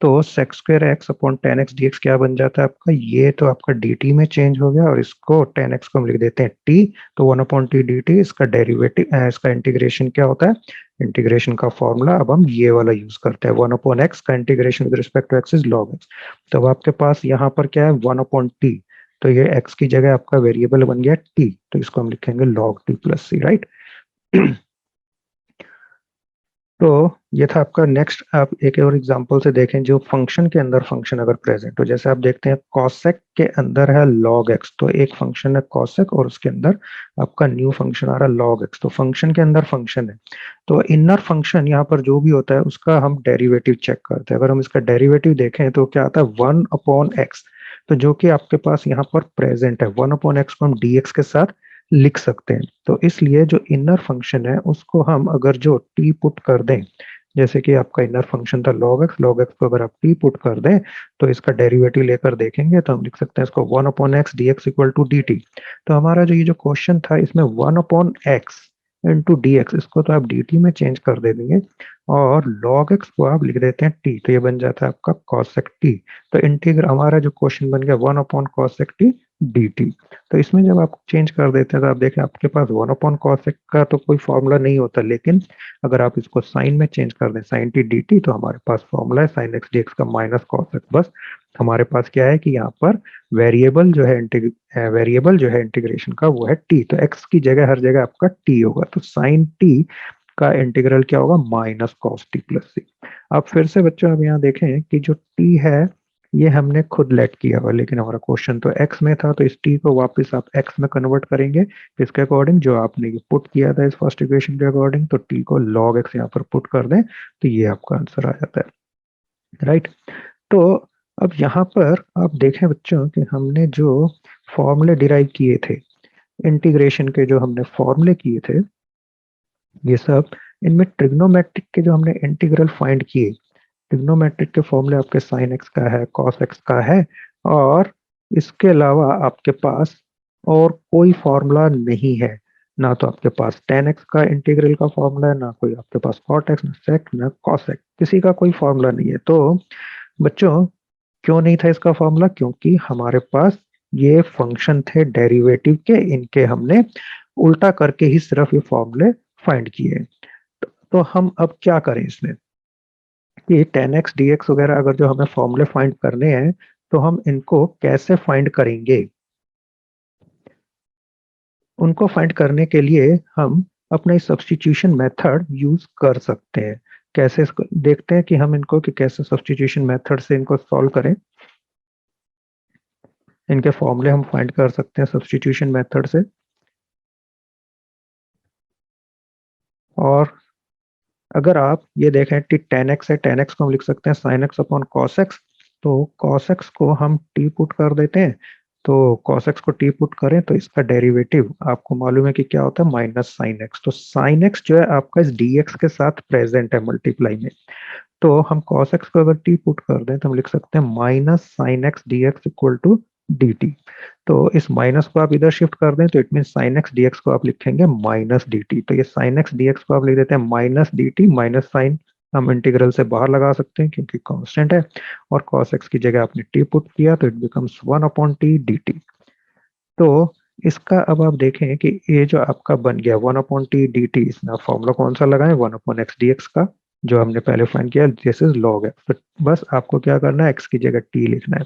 तो sec square x upon tan x dx क्या बन जाता है आपका, ये तो आपका dt में चेंज हो गया और इसको tan x को हम लिख देते हैं t, तो 1 अपॉन टी dt इसका डेरिवेटिव इसका इंटीग्रेशन क्या होता है, इंटीग्रेशन का फॉर्मूला अब हम ये वाला यूज करते हैं 1 अपॉन x का integration with respect to x is log x। तो अब आपके पास यहाँ पर क्या है 1 अपॉन t, तो ये x की जगह आपका वेरिएबल बन गया t, तो इसको हम लिखेंगे log t plus c, right. तो ये था आपका नेक्स्ट। आप एक और एग्जांपल से देखें जो फंक्शन के अंदर फंक्शन अगर प्रेजेंट हो, जैसे आप देखते हैं कॉसेक के अंदर है log x, तो एक फंक्शन है कॉसेक और उसके अंदर आपका न्यू फंक्शन आ रहा है log x, तो फंक्शन के अंदर फंक्शन है। तो इनर फंक्शन यहाँ पर जो भी होता है उसका हम डेरिवेटिव चेक करते हैं। अगर हम इसका डेरिवेटिव देखें तो क्या आता है 1 अपॉन एक्स, तो जो कि आपके पास यहाँ पर प्रेजेंट है 1 अपॉन एक्स को हम dx के साथ लिख सकते हैं। तो इसलिए जो इनर फंक्शन है उसको हम अगर जो t पुट कर दें जैसे कि आपका इनर फंक्शन था log x को अगर आप t पुट कर दें तो इसका डेरिवेटिव लेकर देखेंगे तो हम लिख सकते हैं इसको 1/x dx equal to dt। तो हमारा जो ये जो क्वेश्चन था इसमें 1/x इंटू डी एक्स, इसको तो आप dt में चेंज कर दे देंगे और log x को आप लिख देते हैं t, तो ये बन जाता है आपका cosec t। तो इंटीग्रल हमारा जो क्वेश्चन बन गया 1/cosec t dt। तो इसमें जब आप चेंज कर देते हैं तो आप देखें आपके पास 1/cosec का तो कोई फॉर्मूला नहीं होता, लेकिन अगर आप इसको साइन में चेंज कर दें साइन टी डी टी, तो हमारे पास फॉर्मूला है साइन एक्स डी एक्स का माइनस कॉस एक्स। बस हमारे पास क्या है कि यहाँ पर वेरिएबल जो है इंटीग्रेशन का वो है टी, तो एक्स की जगह हर जगह आपका टी होगा, तो साइन टी का इंटीग्रल क्या होगा माइनस कॉस टी प्लस सी। अब फिर से बच्चों अब यहाँ देखें कि जो टी है ये हमने खुद लेट किया हुआ, लेकिन हमारा क्वेश्चन तो एक्स में था, तो इस टी को वापस आप एक्स में कन्वर्ट करेंगे इसके अकॉर्डिंग जो आपने ये पुट किया था इस फर्स्ट इक्वेशन के अकॉर्डिंग। तो टी को log x यहाँ पर पुट कर दें तो ये आपका आंसर आ जाता है, राइट। तो अब यहाँ पर आप देखें बच्चों कि हमने जो फॉर्मूले डिराइव किए थे इंटीग्रेशन के, जो हमने फॉर्मूले किए थे ये सब, इनमें ट्रिग्नोमेट्रिक के जो हमने इंटीग्रल फाइंड किए, ट्रिग्नोमेट्रिक के फॉर्मूले आपके साइन एक्स का है, कॉस एक्स का है, और इसके अलावा आपके पास और कोई फॉर्मूला नहीं है। ना तो आपके पास टेन एक्स का इंटीग्रल का फॉर्मूला है, ना कोई आपके पास कॉट एक्स, ना सेक, ना कॉस एक्स, किसी का कोई फॉर्मूला नहीं है। तो बच्चों क्यों नहीं था इसका फॉर्मूला? क्योंकि हमारे पास ये फंक्शन थे डेरिवेटिव के, इनके हमने उल्टा करके ही सिर्फ ये फॉर्मूले फाइंड किए। तो हम अब क्या करें इसमें कि टेन एक्स डी एक्स वगैरह अगर जो हमें फॉर्मूले फाइंड करने हैं तो हम इनको कैसे फाइंड करेंगे? उनको फाइंड करने के लिए हम अपना सब्स्टिट्यूशन मेथड यूज कर सकते हैं। कैसे इसको देखते हैं कि हम इनको कि कैसे सब्स्टिट्यूशन मेथड से इनको सॉल्व करें। इनके फॉर्मूले हम फाइंड कर सकते हैं सब्स्टिट्यूशन मेथड से। और अगर आप ये देखें कि टेन एक्स है, टेन एक्स को हम लिख सकते हैं sine x upon cos x. तो कॉस एक्स को हम टी पुट कर देते हैं, तो कॉस एक्स को टी पुट करें तो इसका डेरिवेटिव आपको मालूम है कि क्या होता है माइनस साइन एक्स। तो साइन एक्स जो है आपका इस डी एक्स के साथ प्रेजेंट है मल्टीप्लाई में, तो हम cos x को अगर t पुट कर दें तो हम लिख सकते हैं minus sine x d x equal to D t. तो इस माइनस को आप इधर शिफ्ट कर दें तो it mean sine x d x को आप लिखेंगे माइनस डी टी। तो ये साइन एक्स डी एक्स को आप लिख देते हैं minus d t, minus sine हम इंटीग्रल से बाहर लगा सकते हैं क्योंकि कांस्टेंट है, और cos x की जगह आपने t पुट किया तो इट बिकम्स 1/t dt। तो इसका अब आप देखें कि ये जो आपका बन गया 1/t dt, इसमें आप फॉर्मूला कौन सा लगाएं 1/x dx का, जो हमने पहले फाइंड किया दिस इज log x। तो बस आपको क्या करना है x की जगह t लिखना है,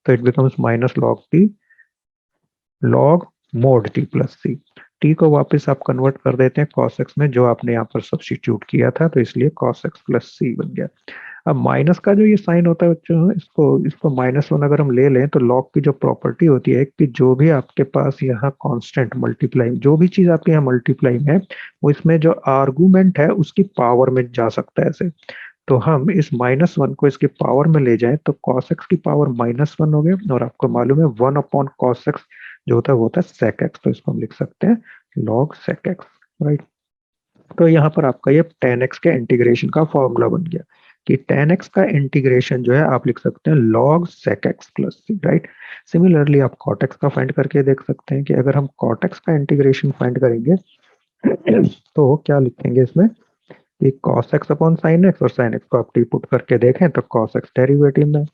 तो it becomes minus log t log mode t plus c। t को वापस आप कन्वर्ट कर देते हैं cos x में, जो आपने यहाँ पर सब्स्टिट्यूट किया था, तो इसलिए cos x प्लस c बन गया। अब माइनस का जो ये साइन होता है बच्चों, इसको इसको -1 अगर हम ले लें तो लॉग की जो प्रॉपर्टी होती है कि जो भी आपके पास यहाँ कांस्टेंट मल्टीप्लाई, जो भी चीज आपके यहाँ मल्टीप्लाई है वो इसमें जो आर्गुमेंट है उसकी पावर में जा सकता है ऐसे। तो हम इस -1 को इसकी पावर में ले जाएं तो cos x की पावर -1 हो गया, और आपको मालूम है 1/cos x जो होता है वो होता है sec x, तो इसको हम लिख सकते हैं log sec x, राइट। तो यहाँ पर आपका ये tan x के इंटीग्रेशन का फॉर्मूला बन गया कि tan x का इंटीग्रेशन जो है आप लिख सकते हैं log sec x प्लस सी, राइट। सिमिलरली आप cot x का फाइंड करके देख सकते हैं कि अगर हम cot x का इंटीग्रेशन फाइंड करेंगे तो क्या लिखेंगे इसमें कि cos x upon sin x, और sin x को आप t पुट करके देखें तो cos x डेरिवेटिव में,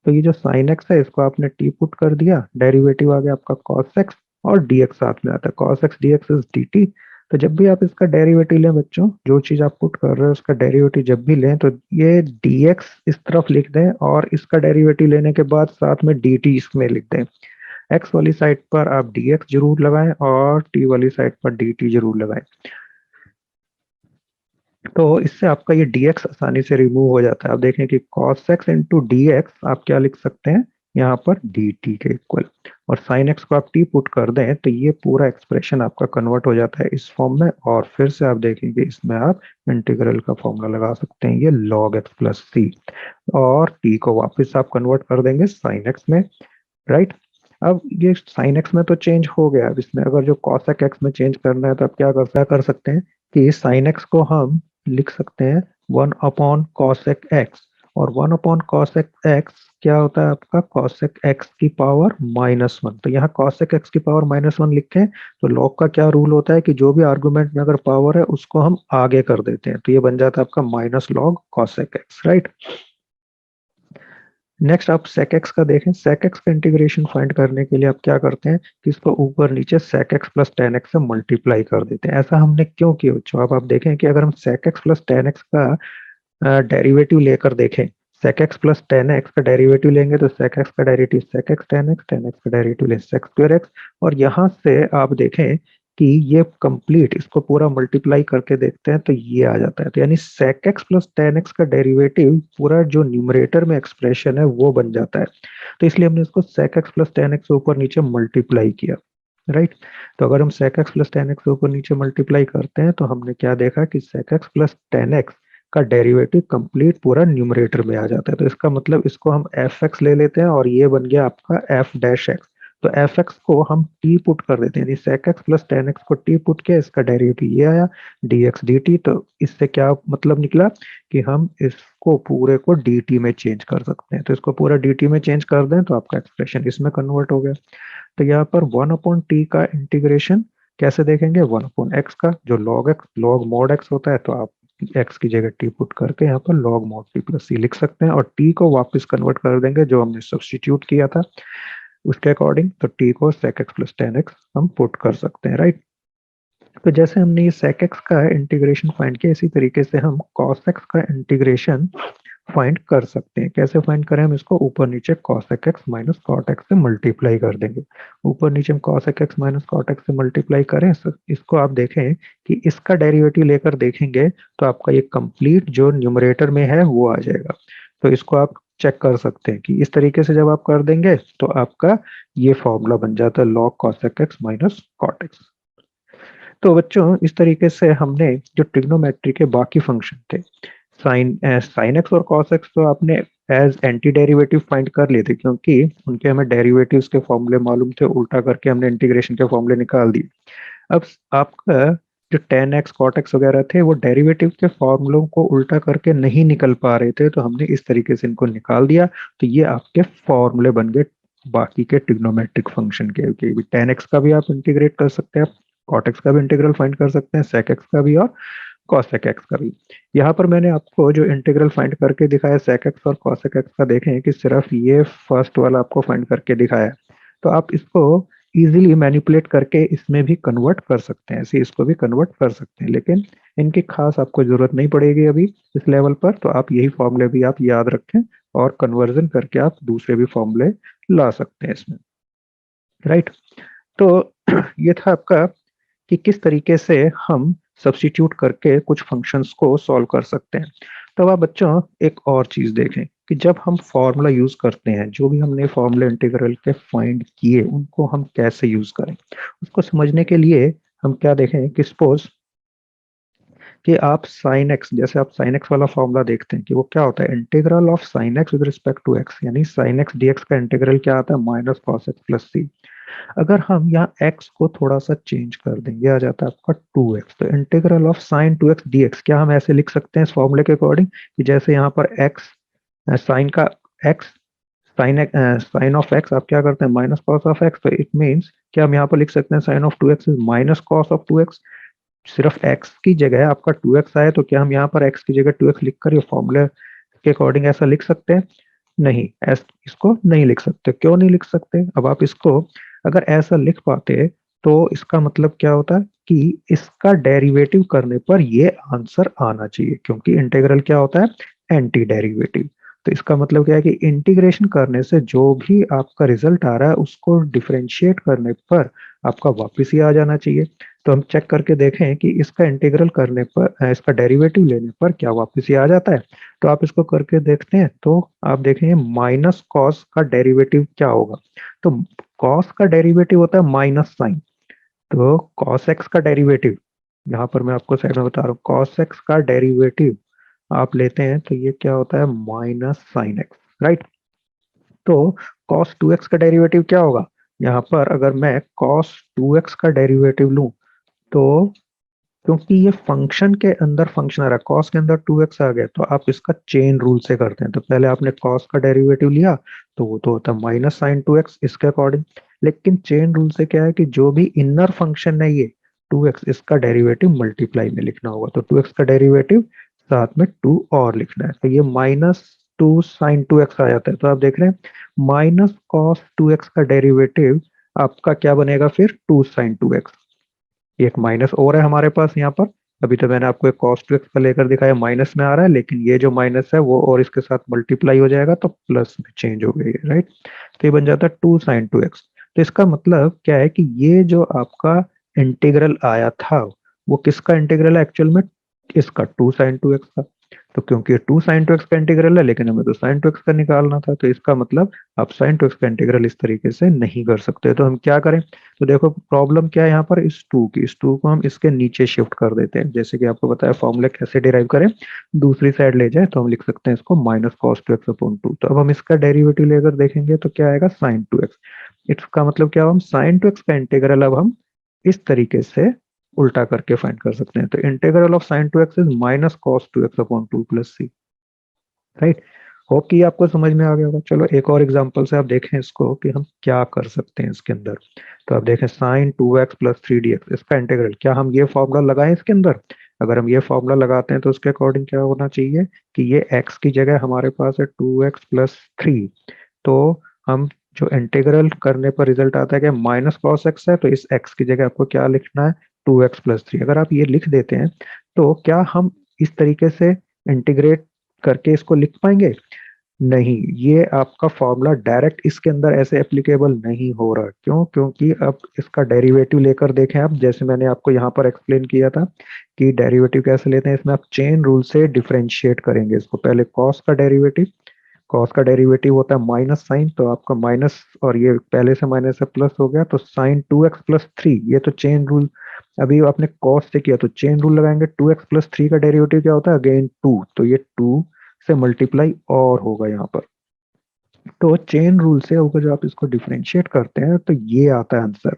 तो ये जो sin x है इसको आपने t पुट कर दिया, डेरिवेटिव आ गया आपका cos x, और dx साथ में आता है cos x dx is dt। तो जब भी आप इसका डेरिवेटिव लें बच्चों, जो चीज आप पुट कर रहे हो उसका डेरिवेटिव जब भी लें तो ये dx इस तरफ लिख दें, और इसका डेरिवेटिव लेने के बाद साथ में dt इसमें लिख दें। x वाली साइड पर आप dx जरूर लगाएं और t वाली साइड पर dt जरूर लगाएं, तो इससे आपका ये dx आसानी से रिमूव हो जाता है। आप देखें कि cos x into d x आप क्या लिख सकते हैं यहाँ पर dt के इक्वल, और sin x को आप t पुट कर दें तो ये पूरा एक्सप्रेशन आपका कन्वर्ट हो जाता है इस फॉर्म में, और फिर से आप देखेंगे इसमें आप इंटीग्रल का फॉर्मूला लगा सकते हैं ये log x प्लस c, और t को वापस आप कन्वर्ट कर देंगे sin x में, राइट। अब ये sin x में तो चेंज हो गया, अब इसमें अगर जो cosec x में चेंज करना है तो आप क्या कर सकते हैं कि sin x को हम लिख सकते हैं वन अपॉन कॉसेक एक्स, और वन अपॉन कॉसेक एक्स क्या होता है आपका, कॉसेक एक्स की पावर -1। तो यहाँ कॉसेक एक्स की पावर -1 लिखें तो लॉग का क्या रूल होता है कि जो भी आर्गुमेंट में अगर पावर है उसको हम आगे कर देते हैं, तो ये बन जाता है आपका minus log cosec x, right. Next आप sec x का देखें, sec x का इंटीग्रेशन फाइंड करने के लिए आप क्या करते हैं कि इसको ऊपर नीचे sec x plus tan x से मल्टीप्लाई कर देते हैं। ऐसा हमने क्यों किया बच्चों, आप देखें कि अगर हम sec x plus tan x का डेरिवेटिव लेकर देखें, sec x plus tan x का डेरिवेटिव लेंगे तो sec x का derivative sec x tan x का डेरिवेटिव लें sec स्क्वायर x, और यहाँ से आप देखें कि ये कंप्लीट इसको पूरा मल्टीप्लाई करके देखते हैं तो ये आ जाता है, तो यानी sec x plus tan x का डेरिवेटिव पूरा जो न्यूमरेटर में एक्सप्रेशन है वो बन जाता है। तो इसलिए हमने इसको sec x plus tan x ऊपर नीचे मल्टीप्लाई किया, राइट। तो अगर हम sec x plus tan x ऊपर नीचे मल्टीप्लाई करते हैं तो हमने क्या देखा कि sec x plus tan x का डेरिवेटिव कंप्लीट पूरा न्यूमरेटर में आ जाता है। तो इसका मतलब इसको हम एफ एक्स ले लेते हैं और ये बन गया आपका एफ डैश एक्स। तो एफ एक्स को हम टी पुट कर देते हैं, sec x plus tan x को टी पुट किया, इसका डेरिवेटिव ये आया डी एक्स डी टी। तो इससे क्या मतलब निकला कि हम इसको पूरे को डी टी में चेंज कर सकते हैं। तो इसको पूरा डी टी में चेंज कर दें तो आपका एक्सप्रेशन इसमें कन्वर्ट हो गया। तो यहाँ पर वन अपॉन टी का इंटीग्रेशन कैसे देखेंगे, वन अपॉन एक्स का, जो log x log mod x होता है, तो आप एक्स की जगह टी पुट करके यहाँ पर लॉग मॉड टी प्लस सी लिख सकते हैं, और टी को वापस कन्वर्ट कर देंगे जो हमने सब्स्टिट्यूट किया था उसके अकॉर्डिंग। तो टी को sec x plus tan x हम पुट कर सकते हैं, राइट। तो जैसे हमने ये sec x का इंटीग्रेशन फाइंड किया, इसी तरीके से हम cos x का इंटीग्रेशन फाइंड कर सकते हैं। कैसे फाइंड करें, हम इसको ऊपर नीचे cosec x minus cot x से मल्टीप्लाई कर देंगे। ऊपर नीचे हम cosec x minus cot x से मल्टीप्लाई करें, इसको आप देखें कि इसका डेरिवेटिव लेकर देखेंगे तो आपका ये कंप्लीट जो न्यूमरेटर में है वो आ जाएगा। तो इसको आप चेक कर सकते हैं कि इस तरीके से जब आप कर देंगे तो आपका ये फॉर्मूला बन जाता है log cosec x minus cot x। तो बच्चों इस तरीके से हमने जो ट्रिग्नोमेट्री के बाकी फंक्शन थे, साइन एक्स और कॉस एक्स, तो आपने एज एंटी डेरिवेटिव फाइंड कर लिए थे क्योंकि उनके हमें डेरिवेटिव्स के फॉर्मूले मालूम थे, उल्टा करके हमने इंटीग्रेशन के फॉर्मूले निकाल दिए। अब आपका जो टेन एक्स कॉट एक्स वगैरह थे वो डेरिवेटिव के फॉर्मूलों को उल्टा करके नहीं निकल पा रहे थे, तो हमने इस तरीके से इनको निकाल दिया। तो ये आपके फॉर्मूले बन गए बाकी के ट्रिग्नोमेट्रिक फंक्शन के। टेन एक्स का भी आप इंटीग्रेट कर सकते हैं, कॉट एक्स का भी इंटीग्रल फाइंड कर सकते हैं, सेक एक्स का भी और कॉसेक एक्स का भी। यहाँ पर मैंने आपको जो इंटीग्रल फाइंड करके दिखाया सेक एक्स और कॉसेक एक्स का, देखें कि सिर्फ ये फर्स्ट वाला आपको फाइंड करके दिखाया है। तो आप इसको इजीली मैनिपुलेट करके इसमें भी कन्वर्ट कर सकते हैं, ऐसे इसको भी कन्वर्ट कर सकते हैं, लेकिन इनकी खास आपको जरूरत नहीं पड़ेगी अभी इस लेवल पर। तो आप यही फॉर्मूले भी आप याद रखें और कन्वर्जन करके आप दूसरे भी फॉर्मूले ला सकते हैं इसमें, राइट। तो ये था आपका कि किस तरीके से हम सब्स्टिट्यूट करके कुछ फंक्शंस को सॉल्व कर सकते हैं। तो अब आप बच्चों एक और चीज देखें कि जब हम फॉर्मूला यूज करते हैं, जो भी हमने फॉर्मूला इंटीग्रल के फाइंड किए उनको हम कैसे यूज करें, उसको समझने के लिए हम क्या देखें कि सपोज कि आप साइन एक्स, जैसे आप साइन एक्स वाला फॉर्मूला देखते हैं कि वो क्या होता है, integral of sine x with respect to x, यानी साइन एक्स डी एक्स का इंटीग्रल क्या आता है, minus cos x plus c. अगर हम यहाँ x को थोड़ा सा चेंज कर देंगे आ जाता है आपका 2x। तो integral of sign 2x dx क्या हम ऐसे लिख सकते हैं इस फॉर्मूले के अकॉर्डिंग कि जैसे यहाँ पर x साइन का x साइन ऑफ x आप क्या करते हैं, माइनस कॉस ऑफ x। तो इट मीन्स कि हम यहाँ पर लिख सकते हैं sine of 2x is minus cos of 2x। सिर्फ x की जगह आपका 2x आए तो क्या हम यहाँ पर x की जगह 2x लिखकर ये फॉर्मूले के अकॉर्डिंग ऐसा लिख सकते हैं, नहीं, इसको नहीं लिख सकते। क्यों नहीं लिख सकते, अब आप इसको अगर ऐसा लिख पाते तो इसका मतलब क्या होता है कि इसका डेरिवेटिव करने पर ये आंसर आना चाहिए, क्योंकि इंटीग्रल क्या होता है, एंटी डेरिवेटिव। तो इसका मतलब क्या है कि इंटीग्रेशन करने से जो भी आपका रिजल्ट आ रहा है उसको डिफरेंशिएट करने पर आपका वापस ही आ जाना चाहिए। तो हम चेक करके देखें कि इसका इंटीग्रल करने पर इसका डेरिवेटिव लेने पर क्या वापस ही आ जाता है। तो आप इसको करके देखते हैं तो आप देखेंगे माइनस कॉस का डेरिवेटिव क्या होगा। तो कॉस का डेरिवेटिव होता है माइनस साइन। तो कॉस एक्स का डेरिवेटिव, यहाँ पर मैं आपको साइड में बता रहा हूँ, कॉस एक्स का डेरिवेटिव आप लेते हैं तो ये क्या होता है, माइनस साइन एक्स, राइट। तो कॉस 2x का डेरिवेटिव क्या होगा, यहाँ पर अगर मैं कॉस 2x का डेरिवेटिव लूं तो क्योंकि ये फंक्शन के अंदर फंक्शन आ रहा है, कॉस के अंदर 2x आ गया, तो आप इसका चेन रूल से करते हैं। तो पहले आपने कॉस का डेरिवेटिव लिया तो वो तो होता है माइनस साइन 2x इसके अकॉर्डिंग। लेकिन चेन रूल से क्या है कि जो भी इनर फंक्शन है ये 2x, इसका डेरिवेटिव मल्टीप्लाई में लिखना होगा। तो 2x का डेरिवेटिव साथ में 2 और लिखना है, तो ये -2 sin 2x आ जाता है। तो आप देख रहे हैं -cos 2x का डेरिवेटिव आपका क्या बनेगा फिर, 2 sin 2x। एक माइनस और है हमारे पास यहाँ पर। अभी तो मैंने आपको एक cos 2x का लेकर दिखाया, माइनस में आ रहा है, लेकिन ये जो माइनस है वो और इसके साथ मल्टीप्लाई हो जाएगा तो प्लस में चेंज हो गई है, राइट। तो ये बन जाता है 2 sin 2x। तो इसका मतलब क्या है कि ये जो आपका इंटीग्रल आया था वो किसका इंटीग्रल है एक्चुअल में, इसका 2 sin 2x का। तो क्योंकि ये 2 sin 2x का इंटीग्रल है, लेकिन हमें तो sin 2x का निकालना था, तो इसका मतलब आप sin 2x का इंटीग्रल इस तरीके से नहीं कर सकते। तो हम क्या करें, तो देखो प्रॉब्लम क्या है यहाँ पर, इस 2 की, इस 2 को हम इसके नीचे शिफ्ट कर देते हैं। जैसे कि आपको बताया फॉर्मूला कैसे डिराइव करें, दूसरी साइड ले जाए तो हम लिख सकते हैं इसको -cos 2x/2। तो अब हम इसका डेरिवेटिव लेकर देखेंगे तो क्या आएगा, sin 2x। इसका मतलब क्या, हम sin 2x का इंटीग्रल अब हम इस तरीके से उल्टा करके फाइंड कर सकते हैं। तो integral of sin 2x is -cos 2x/2 plus c, right. Hope कि आपको समझ में आ गया होगा। चलो एक और एग्जांपल से आप देखें इसको कि हम क्या कर सकते हैं इसके अंदर। तो आप देखें sin 2x + 3dx, इसका इंटीग्रल, क्या हम ये फॉर्मूला लगाएं इसके अंदर। अगर हम ये फॉर्मूला लगाते हैं तो उसके अकॉर्डिंग क्या होना चाहिए कि ये x की जगह हमारे पास है 2x + 3। तो हम जो इंटीग्रल करने पर रिजल्ट आता है कि -cos x है, तो इस x की जगह आपको क्या लिखना है, 2x + 3। अगर आप ये लिख देते हैं तो क्या हम इस तरीके से इंटीग्रेट करके इसको लिख पाएंगे, नहीं। ये आपका फॉर्मूला डायरेक्ट इसके अंदर ऐसे एप्लीकेबल नहीं हो रहा। क्यों, क्योंकि अब इसका डेरिवेटिव लेकर देखें आप, जैसे मैंने आपको यहाँ पर एक्सप्लेन किया था कि डेरिवेटिव कैसे लेते हैं, इसमें आप चेन रूल से डिफरेंशिएट करेंगे इसको। पहले कॉस का डेरिवेटिव होता है माइनस साइन, तो आपका माइनस, और ये पहले से माइनस से प्लस हो गया, तो sin 2x + 3, ये तो चेन रूल। अभी आपने कॉस से किया तो चेन रूल लगाएंगे, 2x + 3 का डेरिवेटिव क्या होता है, अगेन 2, तो ये 2 से मल्टीप्लाई और होगा यहाँ पर। तो चेन रूल से अगर जो आप इसको डिफरेंशिएट करते हैं तो ये आता है आंसर,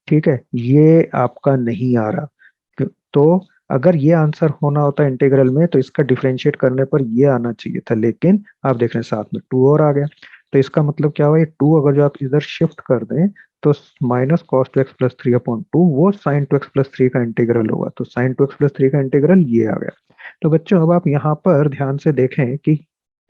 ठीक है। ये आपका नहीं आ रहा। तो अगर ये आंसर होना होता इंटीग्रल में तो इसका डिफरेंशिएट करने पर ये आना चाहिए था, लेकिन आप देख रहे हैं साथ में 2 और आ गया। तो इसका मतलब क्या हुआ, ये 2 अगर जो आप इधर शिफ्ट कर दें तो -cos 2x + 3/2 वो sin 2x + 3 का इंटीग्रल होगा। तो sin 2x + 3 का इंटीग्रल ये आ गया। तो बच्चों अब आप यहाँ पर ध्यान से देखें कि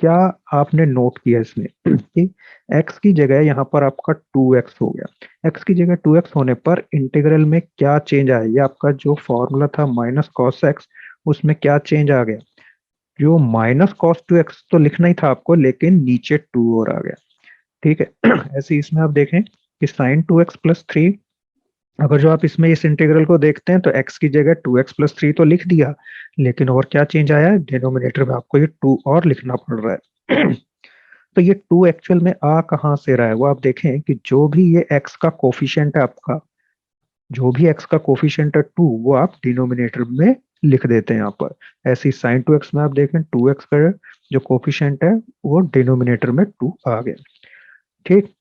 क्या आपने नोट किया इसमें कि x की जगह यहाँ पर आपका 2x हो गया। x की जगह 2x होने पर इंटीग्रल में क्या चेंज आया, ये आपका जो फॉर्मूला था -cos x, उसमें क्या चेंज आ गया, जो -cos 2x तो लिखना ही था आपको, लेकिन नीचे 2 और आ गया, ठीक है। ऐसे इसमें आप देखें कि sin 2x + 3, अगर जो आप इसमें इस इंटीग्रल को देखते हैं तो x की जगह 2x + 3 तो लिख दिया, लेकिन और क्या चेंज आया है, डिनोमिनेटर में आपको ये 2 और लिखना पड़ रहा है। तो ये 2 एक्चुअल में आ कहाँ से रहा है, वो आप देखें कि जो भी ये x का कोफिशिएंट है आपका, जो भी x का कोफिशिएंट है 2, वो आप डिनोमिनेटर में लिख देते हैं यहाँ पर। ऐसे ही sin 2x में आप देखें 2x का जो कोफिशिएंट है वो डिनोमिनेटर में 2 आ गया, ठीक।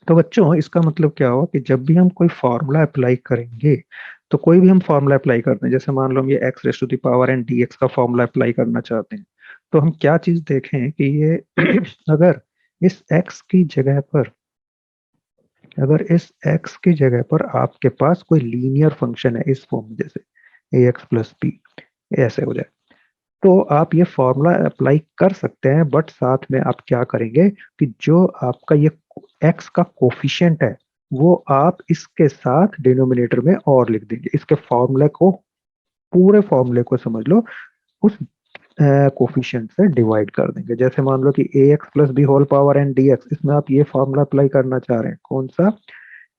तो बच्चों इसका मतलब क्या हुआ कि जब भी हम कोई फॉर्मूला अप्लाई करेंगे, तो कोई भी हम फॉर्मूला अप्लाई करते हैं, जैसे मान लो हम ये x⁻n dx का फॉर्मूला अप्लाई करना चाहते हैं, तो हम क्या चीज देखें कि ये अगर इस x की जगह पर, अगर इस x की जगह पर आपके पास कोई लीनियर फंक्शन है इस फॉर्म में, जैसे ax + b, ऐसे हो जाए, तो आप ये फॉर्मूला अप्लाई कर सकते हैं। बट साथ में आप क्या करेंगे कि जो आपका ये x का कोफिशिएंट है वो आप इसके साथ डिनोमिनेटर में और लिख देंगे, इसके फॉर्मूले को, पूरे फॉर्मूले को समझ लो, उस कोफिशिएंट से डिवाइड कर देंगे। जैसे मान लो कि ax + b⁻n dx, इसमें आप ये फॉर्मूला अप्लाई करना चाह रहे हैं, कौन सा,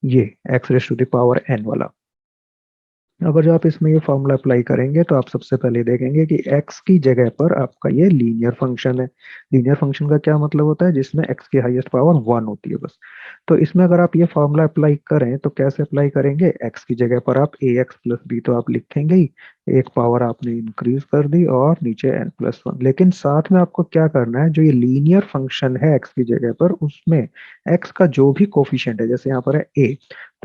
ये x⁻n वाला। अगर जो आप इसमें ये फॉर्मूला अप्लाई करेंगे तो आप सबसे पहले देखेंगे कि x की जगह पर आपका ये लीनियर फंक्शन है। लीनियर फंक्शन का क्या मतलब होता है, जिसमें x की हाईएस्ट पावर 1 होती है बस। तो इसमें अगर आप ये फॉर्मूला अप्लाई करें तो कैसे अप्लाई करेंगे, x की जगह पर आप ax + b तो आप लिखेंगे ही, एक पावर आपने इंक्रीज कर दी और नीचे n+1। लेकिन साथ में आपको क्या करना है, जो ये लीनियर फंक्शन है x की जगह पर, उसमें x का जो भी कोफिशिएंट है, जैसे यहाँ पर है a,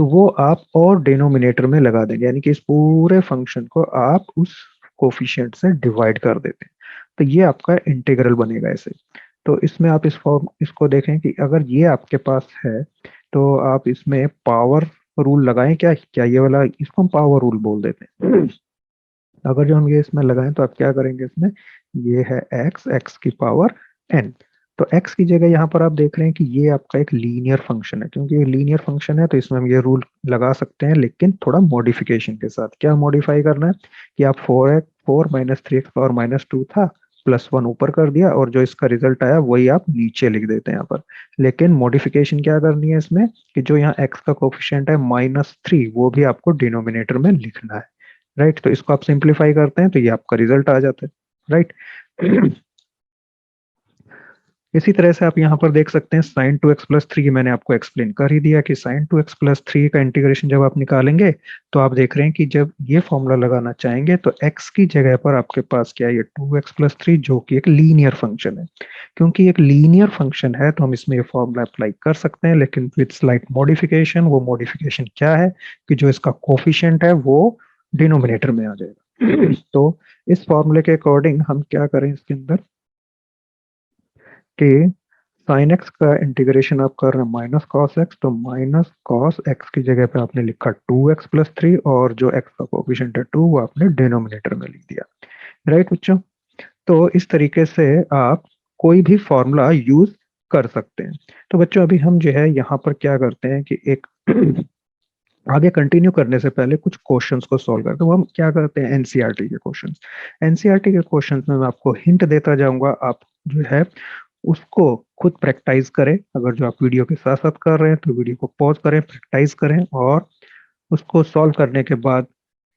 तो वो आप और डिनोमिनेटर में लगा देंगे, यानी कि इस पूरे फंक्शन को आप उस कोफिशिएंट से डिवाइड कर देते हैं। तो ये आपका इंटीग्रल बनेगा ऐसे। तो इसमें आप इस फॉर्म इसको देखें कि अगर ये आपके पास है तो आप इसमें पावर रूल लगाएं, क्या क्या ये वाला, इसको हम पावर रूल बोल देते हैं। अगर जो हम ये इसमें लगाएं तो आप क्या करेंगे इसमें, ये है एक्स, एक्स की पावर एन। तो एक्स की जगह यहाँ पर आप देख रहे हैं कि ये आपका एक लीनियर फंक्शन है, क्योंकि ये लीनियर फंक्शन है तो इसमें हम ये रूल लगा सकते हैं, लेकिन थोड़ा मॉडिफिकेशन के साथ। क्या मॉडिफाई करना है कि आप 4 - 3x पावर -2 था, +1 ऊपर कर दिया, और जो इसका रिजल्ट आया वही आप नीचे लिख देते हैं यहाँ पर। लेकिन मॉडिफिकेशन क्या करनी है इसमें कि जो यहाँ एक्स का कोफिशिएंट है -3, वो भी आपको डिनोमिनेटर में लिखना है। राइट, तो इसको आप सिंप्लीफाई करते हैं तो ये आपका रिजल्ट आ जाता है। राइट। इसी तरह से आप यहाँ पर देख सकते हैं sin 2x + 3, मैंने आपको एक्सप्लेन कर ही दिया कि sin 2x + 3 का इंटीग्रेशन जब आप निकालेंगे तो आप देख रहे हैं कि जब ये फॉर्मूला लगाना चाहेंगे तो x की जगह पर आपके पास क्या है, ये 2x + 3, जो कि एक लीनियर फंक्शन है। क्योंकि एक लीनियर फंक्शन है तो हम इसमें ये फॉर्मूला अप्लाई कर सकते हैं, लेकिन विद स्लाइट मॉडिफिकेशन। वो मॉडिफिकेशन क्या है कि जो इसका कोफिशिएंट है वो डिनोमिनेटर में आ जाएगा। तो इस फॉर्मूले के अकॉर्डिंग हम क्या करें इसके अंदर कि साइन एक्स का इंटीग्रेशन आप कर रहे हैं -cos x, तो -cos x की जगह पे आपने लिखा 2x + 3, और जो x का कोफिशिएंट है 2 वो आपने डिनोमिनेटर में लिख दिया। राइट बच्चों, तो इस तरीके से आप कोई भी फॉर्मूला यूज कर सकते हैं। तो बच्चों अभी हम जो है यहाँ पर क्या करते हैं कि एक आगे कंटिन्यू करने से पहले कुछ क्वेश्चंस को सॉल्व करते हैं। वो हम क्या करते हैं, एनसीईआरटी के क्वेश्चंस। एनसीईआरटी के क्वेश्चंस में मैं आपको हिंट देता जाऊंगा, आप जो है उसको खुद प्रैक्टिस करें। अगर जो आप वीडियो के साथ साथ कर रहे हैं तो वीडियो को पॉज करें, प्रैक्टिस करें, और उसको सॉल्व करने के बाद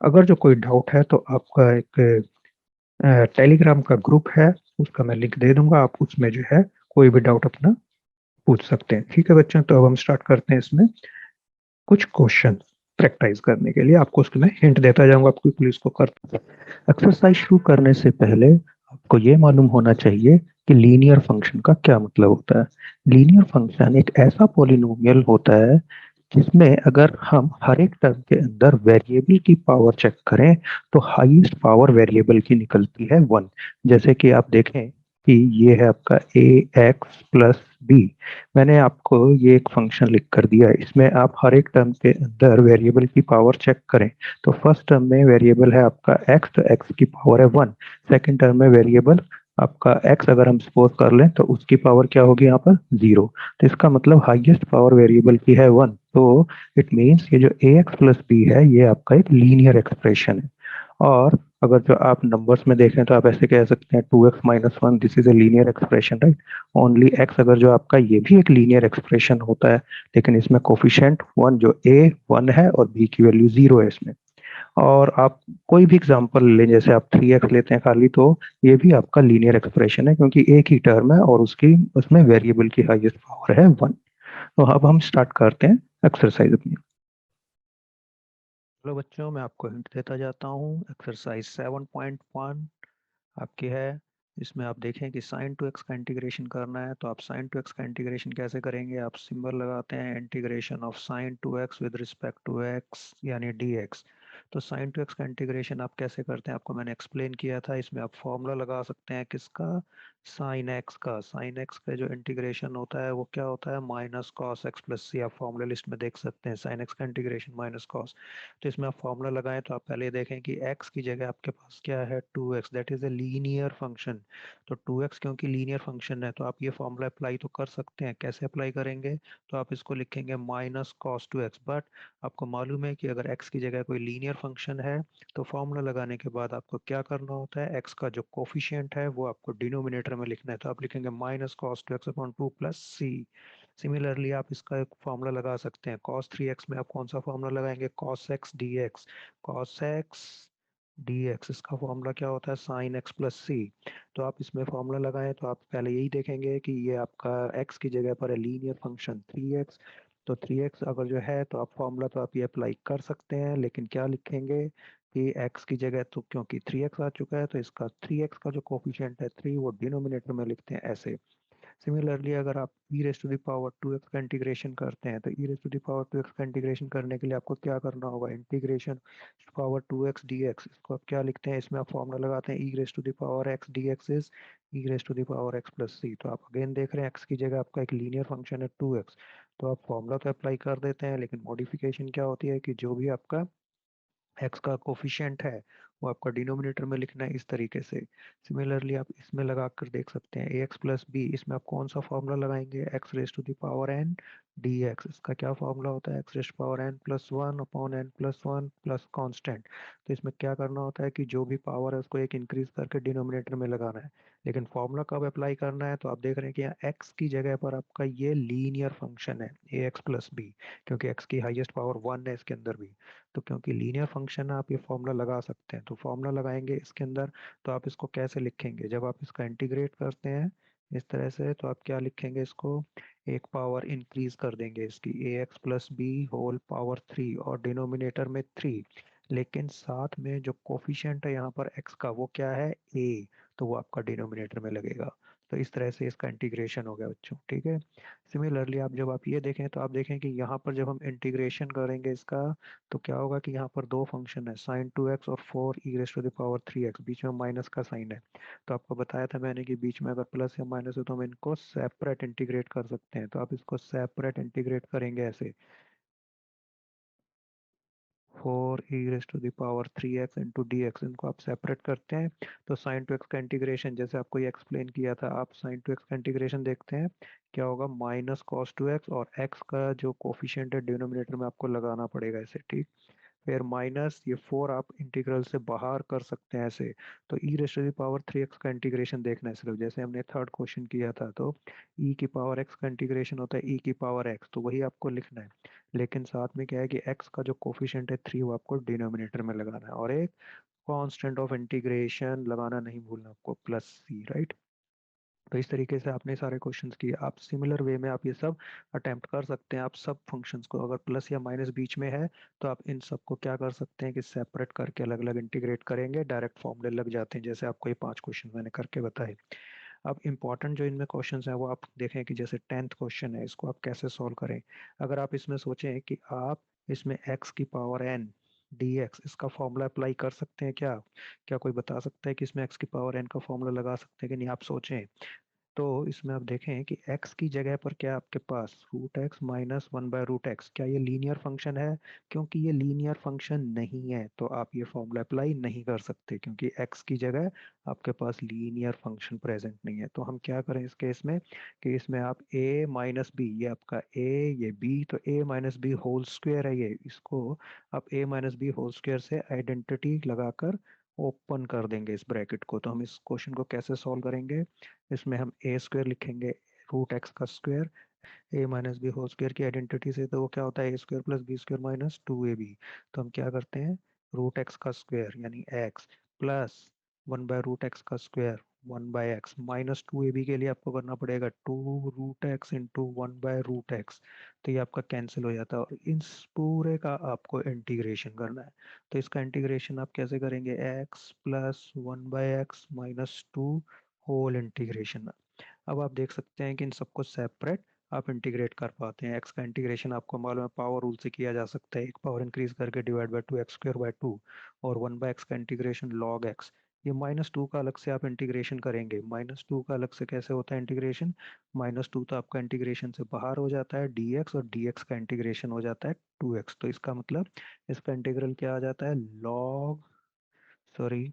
अगर जो कोई डाउट है तो आपका एक टेलीग्राम का ग्रुप है, उसका मैं लिंक दे दूंगा, आप उसमें जो है कोई भी डाउट अपना पूछ सकते हैं। ठीक है बच्चों, तो अब हम स्टार्ट करते हैं इसमें कुछ क्वेश्चन प्रैक्टिस करने के लिए। आपको उसको मैं हिंट देता जाऊंगा, आप क्विकली उसको कर। एक्सरसाइज शुरू करने से पहले आपको ये मालूम होना चाहिए कि लीनियर फंक्शन का क्या मतलब होता है। लीनियर फंक्शन एक ऐसा पॉलिनोमियल होता है जिसमें अगर हम हर एक टर्म के अंदर वेरिएबल की पावर चेक करें तो हाईएस्ट पावर वेरिएबल की निकलती है 1। जैसे कि आप देखें कि ये है आपका ax + b। मैंने आपको ये एक फंक्शन लिख कर दिया है, इसमें आप हर एक टर्म के अंदर वेरिएबल की पावर चेक करें। तो फर्स्ट टर्म में वेरिएबल है आपका x, तो x की पावर है 1। सेकंड टर्म में वेरिएबल आपका x अगर हम सपोज कर लें तो उसकी पावर क्या होगी यहाँ पर 0। तो इसका मतलब हाईएस्ट पावर वेरिएबल की है 1। तो इट मीन्स ये जो ax + b है ये आपका एक लीनियर एक्सप्रेशन है। और अगर जो आप नंबर्स में देखें तो आप ऐसे कह सकते हैं 2x - 1, this is a linear expression, right. Only x अगर जो आपका, ये भी एक लीनियर एक्सप्रेशन होता है, लेकिन इसमें कोफिशिएंट 1, जो a 1 है और b की वैल्यू 0 है इसमें। और आप कोई भी एग्जांपल लें, जैसे आप 3x लेते हैं खाली, तो ये भी आपका लीनियर एक्सप्रेशन है, क्योंकि एक ही टर्म है और उसकी उसमें वेरिएबल की हाईएस्ट पावर है 1। तो अब हम स्टार्ट करते हैं एक्सरसाइज अपनी। हेलो बच्चों, मैं आपको हिंट देता जाता हूँ। एक्सरसाइज 7.1 आपकी है। इसमें आप देखें कि sin 2x का इंटीग्रेशन करना है, तो आप sin 2x का इंटीग्रेशन कैसे करेंगे, आप सिंबल लगाते हैं integration of sin 2x with respect to x, यानी dx। तो sin 2x का इंटीग्रेशन आप कैसे करते हैं आपको मैंने एक्सप्लेन किया था। इसमें आप फॉर्मूला लगा सकते हैं किसका, sin x का जो इंटीग्रेशन होता है वो क्या होता है, -cos x + c। आप फॉर्मूला लिस्ट में देख सकते हैं sin x का इंटीग्रेशन -cos। तो इसमें आप फॉर्मूला लगाएं तो आप पहले देखें कि x की जगह आपके पास क्या है, 2x, that is a linear function. तो 2x क्योंकि लीनियर फंक्शन है तो आप ये फॉर्मूला अप्लाई तो कर सकते हैं। कैसे अप्लाई करेंगे, तो आप इसको लिखेंगे -cos 2x। बट आपको मालूम है कि अगर x की जगह कोई लीनियर फंक्शन है तो फॉर्मूला लगाने के बाद आपको क्या करना होता है, x का जो कोफिशिएंट है वो आपको डिनोमिनेटर में लिखना है। तो आप लिखेंगे -cos 2x/2 + c। सिमिलरली आप इसका एक फॉर्मूला लगा सकते हैं cos 3x में। आप कौन सा फॉर्मूला लगाएंगे, cos x dx। cos x dx इसका फॉर्मूला क्या होता है, sin x + c। तो आप इसमें फॉर्मूला लगाएं तो आप पहले यही देखेंगे कि ये आपका x की जगह पर है लीनियर फंक्शन 3x। तो 3x अगर जो है तो आप फॉर्मूला तो आप ये अप्लाई कर सकते हैं, लेकिन क्या लिखेंगे कि x की जगह, तो क्योंकि 3x आ चुका है तो इसका 3x का जो कोफिशिएंट है 3 वो डिनोमिनेटर में लिखते हैं ऐसे। सिमिलरली अगर आप E raise to the power 2x का इंटीग्रेशन करते हैं तो E raise to the power 2x का इंटीग्रेशन करने के लिए आपको क्या करना होगा, इंटीग्रेशन पावर 2x dx, इसको आप क्या लिखते हैं, इसमें आप फॉर्मूला लगाते हैं E raise to the power x dx is E raise to the power x plus C. तो आप अगेन देख रहे हैं x की जगह आपका एक लीनियर फंक्शन है 2x, तो आप फॉर्मूला तो अप्लाई कर देते हैं, लेकिन मॉडिफिकेशन क्या होती है कि जो भी आपका एक्स का कोफिशिएंट है वो आपका डिनोमिनेटर में लिखना है इस तरीके से। सिमिलरली आप इसमें लगा कर देख सकते हैं ए एक्स प्लस बी, इसमें आप कौन सा फॉर्मूला लगाएंगे, x raise to the power n d x, इसका क्या फॉर्मूला होता है, x raise to power n plus one upon n plus one plus constant. तो इसमें क्या करना होता है कि जो भी पावर है उसको एक इंक्रीज करके डिनोमिनेटर में लगाना है, लेकिन फॉर्मूला कब अप्लाई करना है, तो आप देख रहे हैं कि यहाँ एक्स की जगह पर आपका ये लीनियर फंक्शन है ए एक्स प्लस बी, क्योंकि एक्स की हाईएस्ट पावर वन है इसके अंदर भी। तो क्योंकि लीनियर फंक्शन है आप ये फॉर्मूला लगा सकते हैं, तो फॉर्मूला लगाएंगे इसके अंदर। तो आप इसको कैसे लिखेंगे, जब आप इसका इंटीग्रेट करते हैं इस तरह से, तो आप क्या लिखेंगे, इसको एक पावर इंक्रीज कर देंगे इसकी A X plus B whole power three और डिनोमिनेटर में थ्री, लेकिन साथ में जो कोफिशिएंट है यहाँ पर एक्स का वो क्या है ए, तो वो आपका डिनोमिनेटर में लगेगा। तो इस तरह से इसका इंटीग्रेशन हो गया बच्चों, ठीक है। सिमिलरली आप जब आप ये देखें तो आप देखें कि यहाँ पर जब हम इंटीग्रेशन करेंगे इसका, तो क्या होगा कि यहाँ पर दो फंक्शन है साइन टू एक्स और four E raise to the power three X, बीच में माइनस का साइन है। तो आपको बताया था मैंने कि बीच में अगर प्लस या माइनस हो तो हम इनको सेपरेट इंटीग्रेट कर सकते हैं, तो आप इसको सेपरेट इंटीग्रेट करेंगे ऐसे, four E raise to the power three x into d x, इनको आप सेपरेट करते हैं। तो साइन टू एक्स का इंटीग्रेशन जैसे आपको ये एक्सप्लेन किया था, आप साइन टू एक्स का इंटीग्रेशन देखते हैं क्या होगा, माइनस कॉस टू एक्स, और एक्स का जो कोफिशिएंट है डिनोमिनेटर में आपको लगाना पड़ेगा ऐसे, ठीक। फिर माइनस ये फोर आप इंटीग्रल से बाहर कर सकते हैं ऐसे। तो E raise to the power three X का इंटीग्रेशन देखना है सिर्फ, जैसे हमने थर्ड क्वेश्चन किया था, तो ई की पावर एक्स का इंटीग्रेशन होता है ई की पावर एक्स, तो वही आपको लिखना है। लेकिन साथ में क्या है कि एक्स का जो कोफिशिएंट है थ्री, वो आपको डिनोमिनेटर में लगाना है, और एक कांस्टेंट ऑफ इंटीग्रेशन लगाना नहीं भूलना आपको, प्लस सी, राइट। तो इस तरीके से आपने सारे क्वेश्चंस किए, आप सिमिलर वे में आप ये सब अटेम्प्ट कर सकते हैं। आप सब फंक्शंस को अगर प्लस या माइनस बीच में है तो आप इन सबको क्या कर सकते हैं कि सेपरेट करके अलग अलग इंटीग्रेट करेंगे, डायरेक्ट फॉर्मूले लग जाते हैं, जैसे आपको ये पांच क्वेश्चन मैंने करके बताए। अब इंपॉर्टेंट जो इनमें क्वेश्चंस हैं वो आप देखें कि जैसे टेंथ क्वेश्चन है, इसको आप कैसे सॉल्व करें। अगर आप इसमें सोचें कि आप इसमें एक्स की पावर एन डी एक्स, इसका फॉर्मूला अप्लाई कर सकते हैं क्या, क्या कोई बता सकता है कि इसमें एक्स की पावर एन का फॉर्मूला लगा सकते हैं कि नहीं, आप सोचें। तो इसमें आप देखें कि x की जगह पर क्या है आपके पास, root X minus one by root X, क्या ये लीनियर फंक्शन है, क्योंकि ये लीनियर फंक्शन नहीं है तो आप ये फॉर्मूला अप्लाई नहीं कर सकते, क्योंकि x की जगह आपके पास लीनियर फंक्शन प्रेजेंट नहीं है। तो हम क्या करें इस केस में कि इसमें आप a माइनस बी, ये आपका a ये b, तो a minus B whole square है ये, इसको आप a minus B whole square से आइडेंटिटी लगाकर ओपन कर देंगे इस ब्रैकेट को। तो हम इस क्वेश्चन को कैसे सॉल्व करेंगे, इसमें हम ए स्क्वायर लिखेंगे, रूट एक्स का square, A minus B whole square की आइडेंटिटी से, तो वो क्या होता है A square plus B square minus two A B. तो हम क्या करते हैं, रूट एक्स का स्क्वायर यानी X plus one by root X का square one by x minus two A B, के लिए आपको करना पड़ेगा two root X into one by root x. तो ये आपका कैंसिल हो जाता है, और इस पूरे का आपको इंटीग्रेशन करना है। तो इसका इंटीग्रेशन आप कैसे करेंगे, x plus one by x minus two whole integration. अब आप देख सकते हैं कि इन सबको सेपरेट आप इंटीग्रेट कर पाते हैं। एक्स का इंटीग्रेशन आपको मालूम है पावर रूल से किया जा सकता है, एक पावर इंक्रीज करके divide by two x square by two, और वन बाय एक्स का इंटीग्रेशन लॉग एक्स। ये माइनस टू का अलग से आप इंटीग्रेशन करेंगे, माइनस टू का अलग से कैसे होता है इंटीग्रेशन, माइनस टू तो आपका इंटीग्रेशन से बाहर हो जाता है dx, और dx का इंटीग्रेशन हो जाता है 2x। तो इसका मतलब इसका इंटीग्रल क्या आ जाता है, लॉग, सॉरी,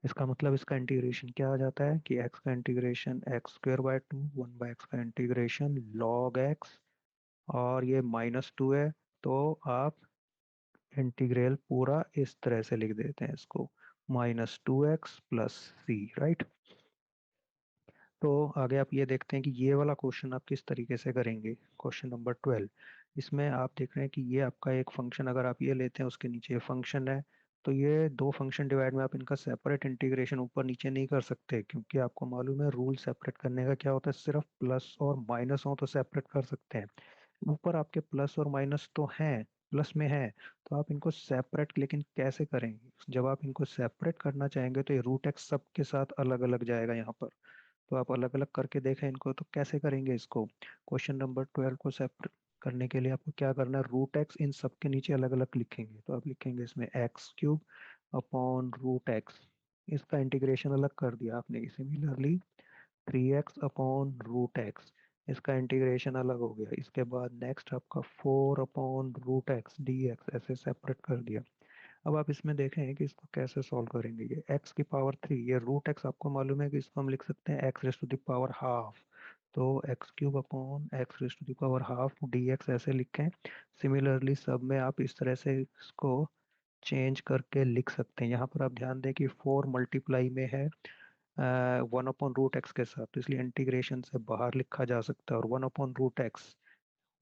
इसका मतलब इसका इंटीग्रेशन क्या आ जाता है कि x का integration x square by two, one by x का इंटीग्रेशन लॉग एक्स, और ये माइनस टू है, तो आप इंटीग्रल पूरा इस तरह से लिख देते हैं इसको, माइनस टू एक्स प्लस सी, राइट। तो आगे आप ये देखते हैं कि ये वाला क्वेश्चन आप किस तरीके से करेंगे, क्वेश्चन नंबर 12। इसमें आप देख रहे हैं कि ये आपका एक फंक्शन, अगर आप ये लेते हैं उसके नीचे ये फंक्शन है, तो ये दो फंक्शन डिवाइड में आप इनका सेपरेट इंटीग्रेशन ऊपर नीचे नहीं कर सकते, क्योंकि आपको मालूम है रूल सेपरेट करने का क्या होता है, सिर्फ प्लस और माइनस हो तो सेपरेट कर सकते हैं। ऊपर आपके प्लस और माइनस तो हैं, प्लस में है, तो आप इनको सेपरेट लेकिन कैसे करेंगे, जब आप इनको सेपरेट करना चाहेंगे तो ये रूट एक्स सबके साथ अलग अलग जाएगा यहाँ पर। तो आप अलग अलग करके देखें इनको, तो कैसे करेंगे इसको। क्वेश्चन नंबर 12 को सेपरेट करने के लिए आपको क्या करना है, रूट एक्स इन सब के नीचे अलग अलग लिखेंगे। तो आप लिखेंगे इसमें x cube upon root x, इसका इंटीग्रेशन अलग कर दिया आपने। Similarly 3x upon root x, इसका इंटीग्रेशन अलग हो गया। इसके बाद नेक्स्ट आपका 4 upon root x d x, ऐसे सेपरेट कर दिया। अब आप इसमें देखें कि इसको कैसे सॉल्व करेंगे। ये x की पावर 3, ये रूट एक्स आपको मालूम है कि इसको हम लिख सकते हैं x raise to the power half. तो X cube upon X raise to the power half D x ऐसे लिखें। सिमिलरली सब में आप इस तरह से इसको चेंज करके लिख सकते हैं। यहाँ पर आप ध्यान दें कि 4 मल्टीप्लाई में है 1 अपॉन रूट एक्स के साथ, तो इसलिए इंटीग्रेशन से बाहर लिखा जा सकता है। और 1 upon root x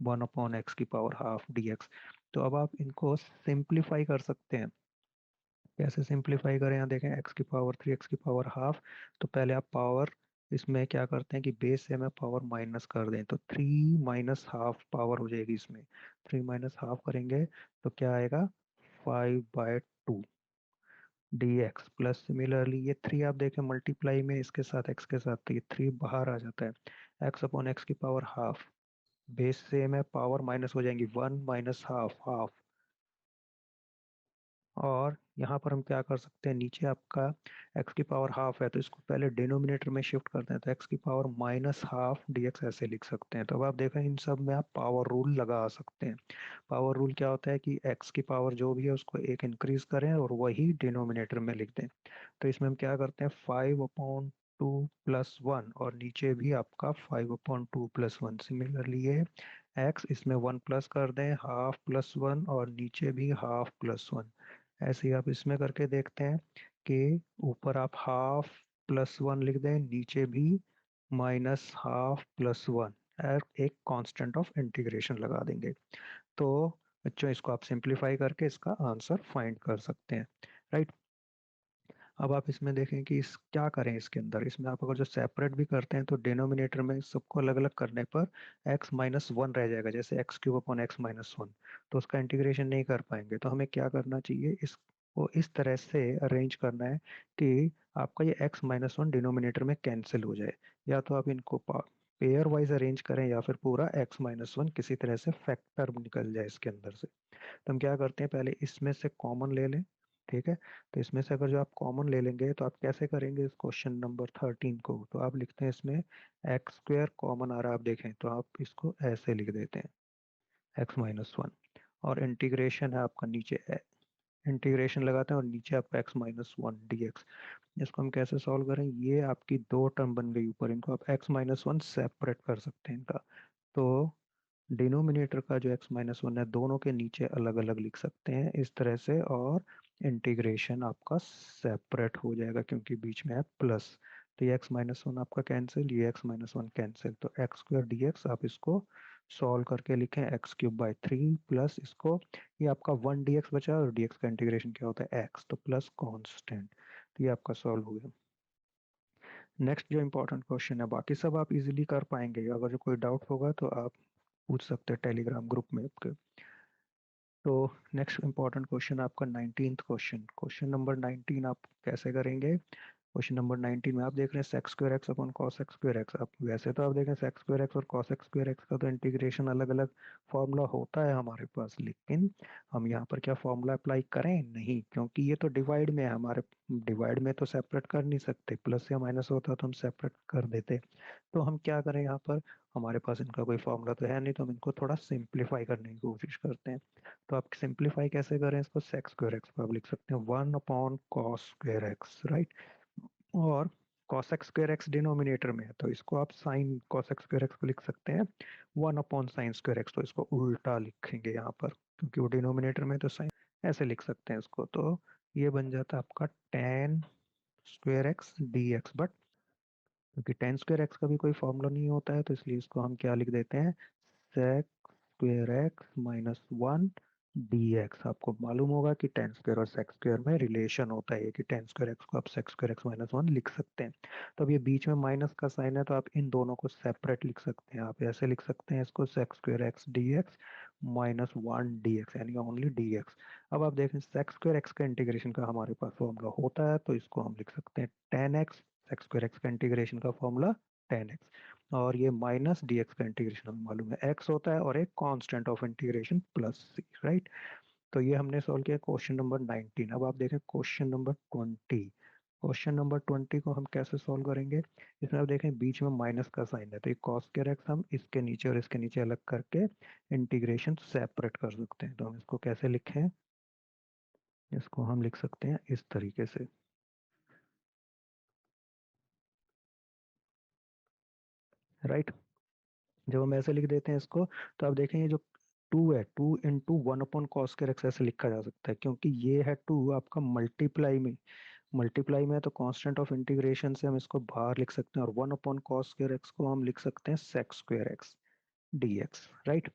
1 upon x की पावर हाफ डी एक्स। तो अब आप इनको सिंप्लीफाई कर सकते हैं। कैसे सिंप्लीफाई करें, यहाँ देखें एक्स की पावर 3 एक्स की पावर हाफ। तो पहले आप पावर इसमें क्या करते हैं कि बेस से हमें पावर माइनस कर दें, तो 3 - हाफ पावर हो जाएगी इसमें। 3 - हाफ करेंगे तो क्या आएगा, 5/2 डी एक्स प्लस। सिमिलरली ये 3 आप देखें मल्टीप्लाई में इसके साथ एक्स के साथ, तो ये 3 बाहर आ जाता है। एक्स अपॉन एक्स की पावर हाफ, बेस से में पावर माइनस हो जाएंगी, 1 - हाफ हाफ। और यहाँ पर हम क्या कर सकते हैं, नीचे आपका x की पावर हाफ है, तो इसको पहले डिनोमिनेटर में शिफ्ट करते हैं, तो x की पावर -हाफ dx ऐसे लिख सकते हैं। तो अब आप देखें इन सब में आप पावर रूल लगा सकते हैं। पावर रूल क्या होता है कि x की पावर जो भी है उसको एक इंक्रीज करें और वही डिनोमिनेटर में लिख दें। तो इसमें हम क्या करते हैं, 5/2 + 1, और नीचे भी आपका 5/2 + 1। सिमिलरली ये x इसमें 1 प्लस कर दें, हाफ प्लस 1, और नीचे भी हाफ प्लस 1। ऐसे ही आप इसमें करके देखते हैं कि ऊपर आप हाफ प्लस 1 लिख दें, नीचे भी -हाफ प्लस 1, और एक कांस्टेंट ऑफ इंटीग्रेशन लगा देंगे। तो बच्चों इसको आप सिंप्लीफाई करके इसका आंसर फाइंड कर सकते हैं, राइट। अब आप इसमें देखें कि इस क्या करें इसके अंदर। इसमें आप अगर जो सेपरेट भी करते हैं तो डिनोमिनेटर में सबको अलग अलग करने पर x-1 रह जाएगा, जैसे x³ अपॉन x-1, तो उसका इंटीग्रेशन नहीं कर पाएंगे। तो हमें क्या करना चाहिए, इसको इस तरह से अरेंज करना है कि आपका ये x-1 डिनोमिनेटर में कैंसिल हो जाए। या तो आप इनको पेयर वाइज अरेंज करें, या फिर पूरा x-1 किसी तरह से फैक्टर निकल जाए इसके अंदर से। तो हम क्या करते हैं, पहले इसमें से कॉमन ले लें, ठीक है। तो इसमें से अगर जो आप कॉमन ले लेंगे तो आप कैसे करेंगे इस क्वेश्चन नंबर 13 को, तो आप लिखते हैं इसमें x² कॉमन आ रहा है, आप देखें तो आप इसको ऐसे लिख देते हैं x-1, और इंटीग्रेशन है आपका नीचे, इंटीग्रेशन लगाते हैं और नीचे आपका x-1 dx। इसको हम कैसे सॉल्व करें, ये आपकी दो टर्म बन गई ऊपर, इनको आप x-1 सेपरेट कर सकते हैं इनका। तो डिनोमिनेटर का जो x-1 है दोनों के नीचे अलग अलग लिख सकते हैं इस तरह से, और इंटीग्रेशन आपका सेपरेट हो जाएगा क्योंकि बीच में है प्लस। तो ये x-1 आपका कैंसिल, ये x-1 कैंसिल, तो x² dx आप इसको सॉल्व करके लिखें x³ / 3 प्लस इसको, ये आपका 1 dx बचा, और dx का इंटीग्रेशन क्या होता है x, तो प्लस कांस्टेंट। तो ये आपका सॉल्व हो गया। नेक्स्ट जो इंपॉर्टेंट क्वेश्चन है, बाकी सब आप इजीली कर पाएंगे, अगर जो कोई डाउट होगा तो आप पूछ सकते हैं टेलीग्राम ग्रुप में आपके। तो नेक्स्ट इंपॉर्टेंट क्वेश्चन आपका 19th क्वेश्चन, क्वेश्चन नंबर 19 आप कैसे करेंगे। क्वेश्चन नंबर 19 में आप देख रहे हैं sec² x upon cos x²। आप वैसे तो आप देखें sec² x और cos x² का तो इंटीग्रेशन अलग अलग फॉर्मूला होता है हमारे पास, लेकिन हम यहाँ पर क्या फॉर्मूला अप्लाई करें, नहीं, क्योंकि ये तो डिवाइड में है हमारे। डिवाइड में तो सेपरेट कर नहीं सकते, प्लस या माइनस होता तो हम सेपरेट कर देते। तो हम क्या करें यहाँ पर, हमारे पास इनका कोई फॉर्मूला तो है नहीं, तो हम इनको थोड़ा सिंप्लीफाई करने की कोशिश करते हैं। तो आप सिंप्लीफाई कैसे करें इसको, sec² x को आप लिख सकते हैं 1/cos²x, राइट। और cos x² डिनोमिनेटर में है, तो इसको आप sin cos x² को लिख सकते हैं 1/sin²x, तो इसको उल्टा लिखेंगे यहाँ पर क्योंकि वो डिनोमिनेटर में, तो साइन ऐसे लिख सकते हैं इसको। तो ये बन जाता है आपका tan² x dx, बट क्योंकि tan² x का भी कोई फॉर्मूला नहीं होता है, तो इसलिए इसको हम क्या लिख देते हैं, sec²x-1 dx। आपको मालूम होगा कि tan² और sec² में रिलेशन होता है कि tan² x को आप sec²x-1 लिख सकते हैं। तो अब ये बीच में माइनस का साइन है, तो आप इन दोनों को सेपरेट लिख सकते हैं। आप ऐसे लिख सकते हैं इसको sec²x dx -1 dx, यानी ओनली dx। अब आप देखें sec² x का इंटीग्रेशन का हमारे पास फॉर्मूला होता है, तो इसको हम लिख सकते हैं tan x sec square x का इंटीग्रेशन का फॉर्मूला 10x, और ये माइनस डी एक्स का इंटीग्रेशन हमें मालूम है x होता है, और एक constant of integration plus c, right. तो ये हमने सॉल्व किया क्वेश्चन नंबर 19। अब आप देखें क्वेश्चन नंबर 20। क्वेश्चन नंबर 20 को हम कैसे सॉल्व करेंगे? इसमें आप देखें बीच में माइनस का साइन है, तो ये कॉस स्क्वायर एक्स हम इसके नीचे और इसके नीचे अलग करके इंटीग्रेशन सेपरेट कर सकते हैं। तो हम इसको कैसे लिखें? इसको हम लिख सकते हैं इस तरीके से, राइट। जब हम ऐसे लिख देते हैं इसको, तो आप देखें ये जो 2 है, 2 × 1 अपॉन कॉस स्क्वायर एक्स ऐसे लिखा जा सकता है, क्योंकि ये है 2 आपका मल्टीप्लाई में है, तो कांस्टेंट ऑफ इंटीग्रेशन से हम इसको बाहर लिख सकते हैं, और 1 अपॉन कॉस स्क्वायर एक्स को हम लिख सकते हैं sec square x d x, right.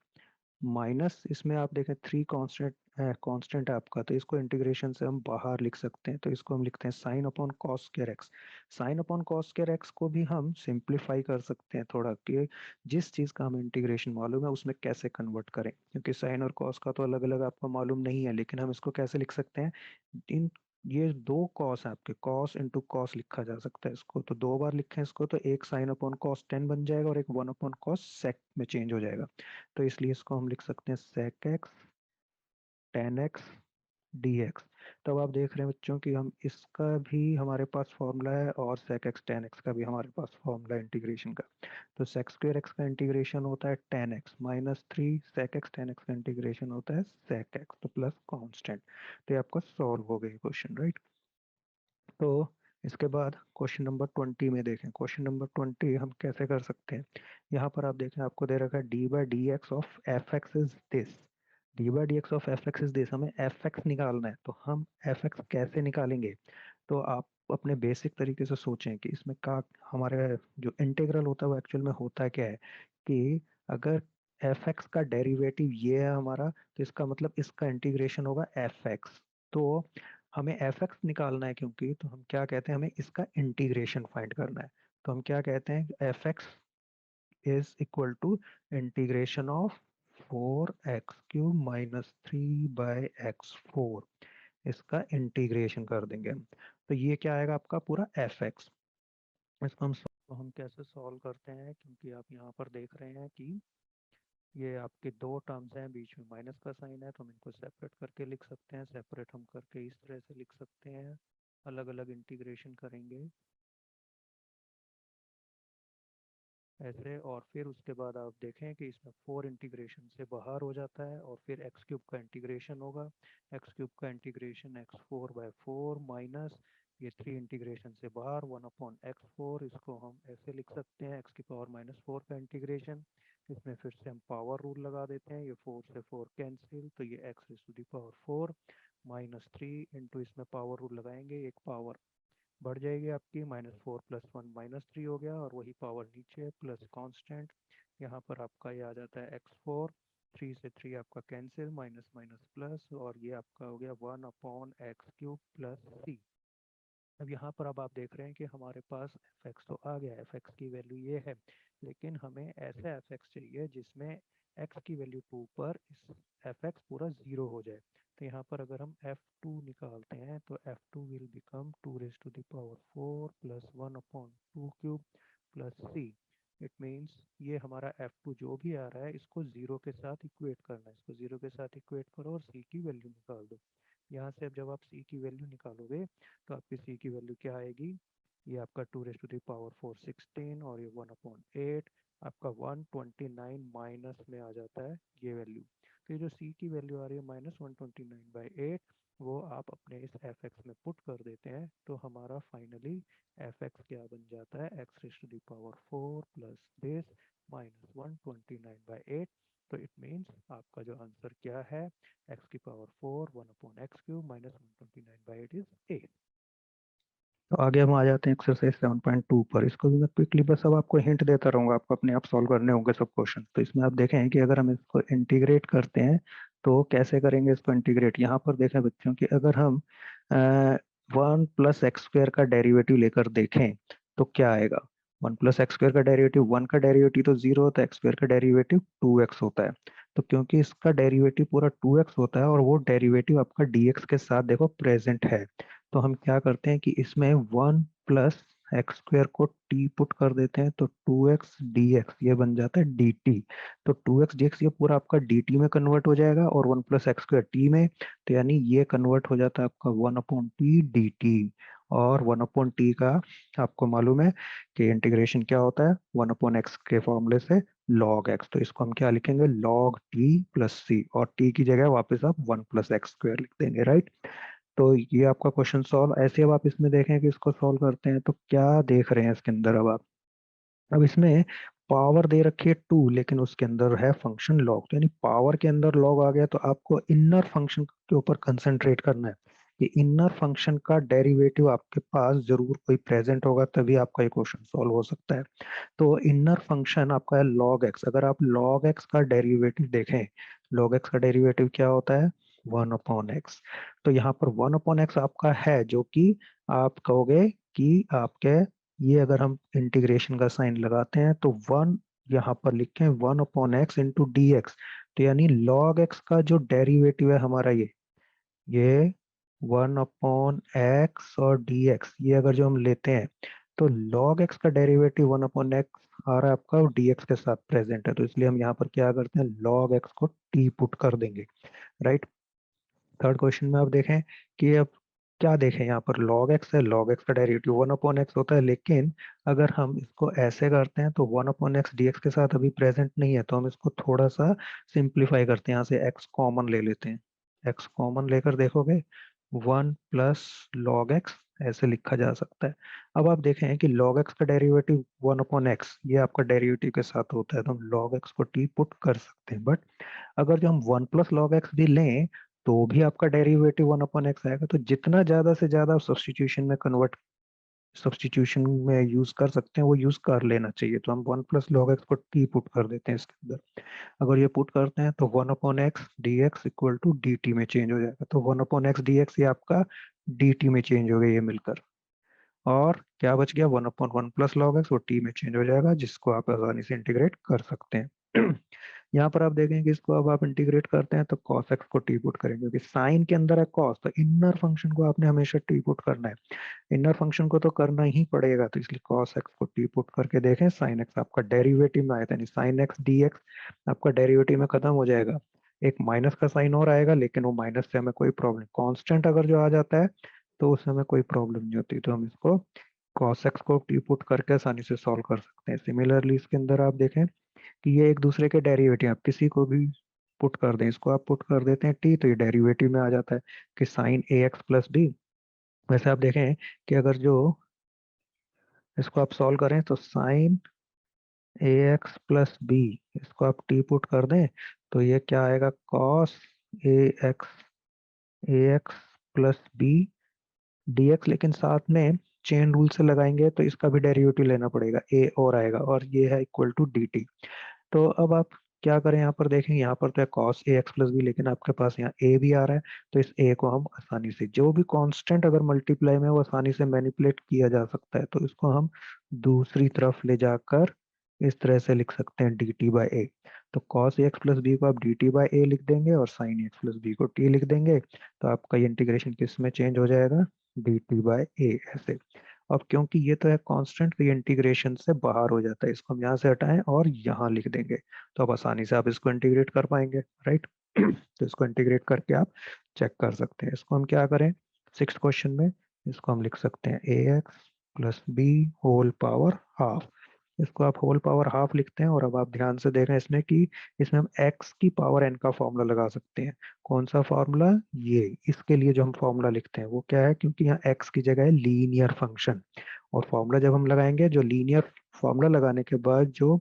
Minus इसमें आप देखें 3 कांस्टेंट है आपका, तो इसको इंटीग्रेशन से हम बाहर लिख सकते हैं, तो इसको हम लिखते हैं sine upon cos square x. Sine upon cos square x को भी हम सिंप्लीफाई कर सकते हैं थोड़ा, कि जिस चीज़ का हमें इंटीग्रेशन मालूम है उसमें कैसे कन्वर्ट करें, क्योंकि साइन और कॉस का तो अलग अलग आपको मालूम नहीं है, लेकिन हम इसको कैसे लिख सकते हैं? इन ये दो कॉस है आपके, कॉस इंटू कॉस लिखा जा सकता है इसको, तो दो बार लिखें इसको, तो एक साइन अपॉन कॉस 10 बन जाएगा, और एक 1 अपॉन कॉस सेक में चेंज हो जाएगा। तो इसलिए इसको हम लिख सकते हैं sec x tan x d x. तो अब आप देख रहे हैं बच्चों कि हम इसका भी हमारे पास फॉर्मूला है, और सेक एक्स टेन एक्स का भी हमारे पास फॉर्मूला है इंटीग्रेशन का। तो सेक स्क्वायर एक्स का इंटीग्रेशन होता है 10x minus 3, sec x tan x का इंटीग्रेशन होता है सेक एक्स तो प्लस कॉन्स्टेंट। तो ये आपका सॉल्व हो गया क्वेश्चन, राइट। तो इसके बाद क्वेश्चन नंबर 20 में देखें, क्वेश्चन नंबर 20 हम कैसे कर सकते हैं। यहाँ पर आप देखें आपको दे रखा है D by D x of F x is this. D by D x of F x is this, हमें एफ एक्स निकालना है, तो हम एफ एक्स कैसे निकालेंगे? तो आप अपने बेसिक तरीके से सोचें कि इसमें का हमारे जो इंटीग्रल होता है वो एक्चुअल में होता क्या है, कि अगर एफ एक्स का डेरिवेटिव ये है हमारा, तो इसका मतलब इसका इंटीग्रेशन होगा एफ एक्स। तो हमें एफ एक्स निकालना है, क्योंकि तो हम क्या कहते हैं, हमें इसका इंटीग्रेशन फाइंड करना है। तो हम क्या कहते हैं, f x is equal to integration of 4x³ minus 3/x4, इसका इंटीग्रेशन कर देंगे हम। तो ये क्या आएगा आपका पूरा एफ एक्स। इसको हम कैसे सॉल्व करते हैं, क्योंकि आप यहाँ पर देख रहे हैं कि ये आपके दो टर्म्स हैं, बीच में माइनस का साइन है, तो हम इनको सेपरेट करके लिख सकते हैं। सेपरेट हम करके इस तरह से लिख सकते हैं, अलग अलग इंटीग्रेशन करेंगे ऐसे, और फिर उसके बाद आप देखें कि इसमें 4 इंटीग्रेशन से बाहर हो जाता है, और फिर x³ का इंटीग्रेशन होगा। x³ का इंटीग्रेशन x4/4 माइनस ये 3 इंटीग्रेशन से बाहर 1/x4, इसको हम ऐसे लिख सकते हैं x⁻⁻4 का इंटीग्रेशन। इसमें फिर से हम पावर रूल लगा देते हैं, ये 4 से 4 कैंसिल, तो ये x⁻⁴ -3 इंटू इसमें पावर रूल लगाएंगे, एक पावर बढ़ जाएगी आपकी, -4 + 1 -3 हो गया, और वही पावर नीचे प्लस कांस्टेंट। यहाँ पर आपका ये आ जाता है x4, 3 से 3 आपका कैंसिल, माइनस माइनस प्लस, और ये आपका हो गया 1/x³ प्लस c। अब यहाँ पर अब आप देख रहे हैं कि हमारे पास एफ एक्स तो आ गया, एफ एक्स की वैल्यू ये है, लेकिन हमें ऐसा एफ एक्स चाहिए जिसमें एक्स की वैल्यू 2 पर इस एफ एक्स पूरा 0 हो जाए। तो यहाँ पर अगर हम f2 निकालते हैं, तो f2 will become 2⁴ plus 1/2³ plus c। It means ये हमारा f2 जो भी आ रहा है, इसको 0 के साथ इक्वेट करना है, इसको 0 के साथ इक्वेट करो और c की वैल्यू निकाल दो। यहाँ से अब जब आप c की वैल्यू निकालोगे, तो आपकी c की वैल्यू क्या आएगी, ये आपका 2⁴ 16, और ये 1/8 आपका 129 माइनस में आ जाता है ये वैल्यू। तो ये जो c की वैल्यू आ रही है -129/8, वो आप अपने इस एफ एक्स में पुट कर देते हैं, तो हमारा फाइनली एफ एक्स क्या बन जाता है, x⁴ प्लस दिस -129/8। तो इट मीन्स आपका जो आंसर क्या है, x⁴ 1/x³ -129/8 इज ए। तो आगे हम आ जाते हैं एक्सरसाइज 7.2 पर। इसको भी मैं क्विकली बस अब आपको हिंट देता रहूंगा, आपको अपने आप सॉल्व करने होंगे सब क्वेश्चन। तो इसमें आप देखें कि अगर हम इसको इंटीग्रेट करते हैं, तो कैसे करेंगे इसको इंटीग्रेट। यहाँ पर देखें बच्चों कि अगर हम 1 + x² का डेरिवेटिव लेकर देखें, तो क्या आएगा। 1 + x² का डेरिवेटिव 1 का डेरिवेटिव तो 0 होता है, x² का डेरिवेटिव 2x होता है। तो क्योंकि इसका डेरिवेटिव पूरा 2x होता है, और वो डेरिवेटिव आपका dx के साथ देखो प्रेजेंट है, तो हम क्या करते हैं कि इसमें 1 + एक्स स्क्वायर को टी पुट कर देते हैं तो 2x dx ये बन जाता है dt। तो 2x dx ये पूरा आपका dt में कन्वर्ट हो जाएगा और 1 + x² t में, तो यानी ये कन्वर्ट हो जाता है आपका 1/t dt। और 1/t का आपको मालूम है कि इंटीग्रेशन क्या होता है, 1/x के फॉर्मूले से log x। तो इसको हम क्या लिखेंगे, log t + c, और t की जगह वापस आप 1 + x² लिख देंगे, राइट। तो ये आपका क्वेश्चन सॉल्व। ऐसे अब आप इसमें देखें कि इसको सॉल्व करते हैं तो क्या देख रहे हैं इसके अंदर। अब इसमें पावर दे रखी है 2, लेकिन उसके अंदर है फंक्शन लॉग, तो यानी पावर के अंदर लॉग आ गया, तो आपको इनर फंक्शन के ऊपर कंसंट्रेट करना है। कि इनर फंक्शन का डेरिवेटिव आपके पास जरूर कोई प्रेजेंट होगा, तभी आपका ये क्वेश्चन सॉल्व हो सकता है। तो इनर फंक्शन आपका है log x। अगर आप log x का डेरिवेटिव देखें, log x का डेरिवेटिव क्या होता है, 1/x। तो यहाँ पर 1/x आपका है, जो कि आप कहोगे कि आपके, ये अगर हम इंटीग्रेशन का साइन लगाते हैं तो 1 यहाँ पर लिखें 1/x इंटू डी एक्स। तो यानी log x का जो डेरिवेटिव है हमारा, ये 1/x और dx, ये अगर जो हम लेते हैं तो log x का डेरिवेटिव 1/x आ रहा है आपका, और dx के साथ प्रेजेंट है, तो इसलिए हम यहाँ पर क्या करते हैं, log x को t पुट कर देंगे, राइट। थर्ड क्वेश्चन में आप देखें कि अब क्या देखें, यहाँ पर log x है, log x का डेरिवेटिव 1/x होता है, लेकिन अगर हम इसको ऐसे करते हैं तो 1/x dx के साथ अभी प्रेजेंट नहीं है, तो हम इसको थोड़ा सा सिंप्लीफाई करते हैं, यहाँ से x कॉमन ले लेते हैं। x कॉमन लेकर देखोगे 1 + log x ऐसे लिखा जा सकता है। अब आप देखें कि log x का डेरिवेटिव 1/x ये आपका डेरिवेटिव के साथ होता है, तो हम log x को t पुट कर सकते हैं। बट अगर जो हम 1 + log x भी लें तो भी आपका डेरिवेटिव 1/x आएगा। तो जितना ज्यादा से ज्यादा सब्स्टिट्यूशन में यूज कर सकते हैं वो यूज कर लेना चाहिए। तो हम 1 + log x को t पुट कर देते हैं इसके अंदर। अगर ये पुट करते हैं तो 1/x dx equal to dt में चेंज हो जाएगा। तो 1/x dx ये आपका dt में चेंज हो गया ये मिलकर, और क्या बच गया, 1/1 + log x, वो टी में चेंज हो जाएगा, जिसको आप आसानी से इंटीग्रेट कर सकते हैं। यहाँ पर आप देखें कि इसको अब आप इंटीग्रेट करते हैं तो cos x को टी पुट करेंगे, क्योंकि साइन के अंदर है cos, तो इनर फंक्शन को आपने हमेशा टी पुट करना है। इनर फंक्शन को तो करना ही पड़ेगा, तो इसलिए cos x को टी पुट करके देखें, sin x आपका डेरिवेटिव में आया था, यानी sin x dx आपका डेरिवेटिव में खत्म हो जाएगा। एक माइनस का साइन और आएगा, लेकिन वो माइनस से हमें कोई प्रॉब्लम, कांस्टेंट अगर जो आ जाता है तो उससे हमें कोई प्रॉब्लम नहीं होती, तो हम इसको cos x को टी पुट करके आसानी से सॉल्व कर सकते हैं। सिमिलरली इसके अंदर आप देखें कि ये एक दूसरे के डेरिवेटिव, आप किसी को भी पुट कर दें, इसको आप पुट कर देते हैं टी, तो ये डेरिवेटिव में आ जाता है कि साइन ए एक्स प्लस बी। वैसे आप देखें कि अगर जो इसको आप सॉल्व करें तो साइन ए एक्स प्लस बी, इसको आप टी पुट कर दें तो ये क्या आएगा, cos A X, A X plus B D X, लेकिन साथ में चेन रूल से लगाएंगे तो इसका भी डेरिवेटिव लेना पड़ेगा, ए और आएगा, और ये है इक्वल टू डी टी। तो अब आप क्या करें, यहाँ पर देखें, यहाँ पर तो है cos ए एक्स प्लस बी, लेकिन आपके पास यहाँ a भी आ रहा है, तो इस a को हम आसानी से, जो भी कांस्टेंट अगर मल्टीप्लाई में, वो आसानी से मैनिपुलेट किया जा सकता है, तो इसको हम दूसरी तरफ ले जाकर इस तरह से लिख सकते हैं dt/a। तो cos ए एक्स प्लस बी को आप dt/a लिख देंगे, और sin ए एक्स प्लस बी को t लिख देंगे, तो आपका ये इंटीग्रेशन किस में चेंज हो जाएगा, dt/a ऐसे। अब क्योंकि ये तो है कांस्टेंट, तो ये इंटीग्रेशन से बाहर हो जाता है, इसको हम यहाँ से हटाएं और यहाँ लिख देंगे, तो अब आसानी से आप इसको इंटीग्रेट कर पाएंगे, राइट। तो इसको इंटीग्रेट करके आप चेक कर सकते हैं। इसको हम क्या करें, सिक्स क्वेश्चन में इसको हम लिख सकते हैं A X plus B whole power half. इसको आप होल पावर हाफ लिखते हैं, और अब आप ध्यान से देख रहे हैं इसमें कि इसमें हम x की पावर n का फॉर्मूला लगा सकते हैं। कौन सा फॉर्मूला, ये इसके लिए जो हम फॉर्मूला लिखते हैं वो क्या है, क्योंकि यहाँ x की जगह है लीनियर फंक्शन, और फॉर्मूला जब हम लगाएंगे, जो लीनियर फॉर्मूला लगाने के बाद जो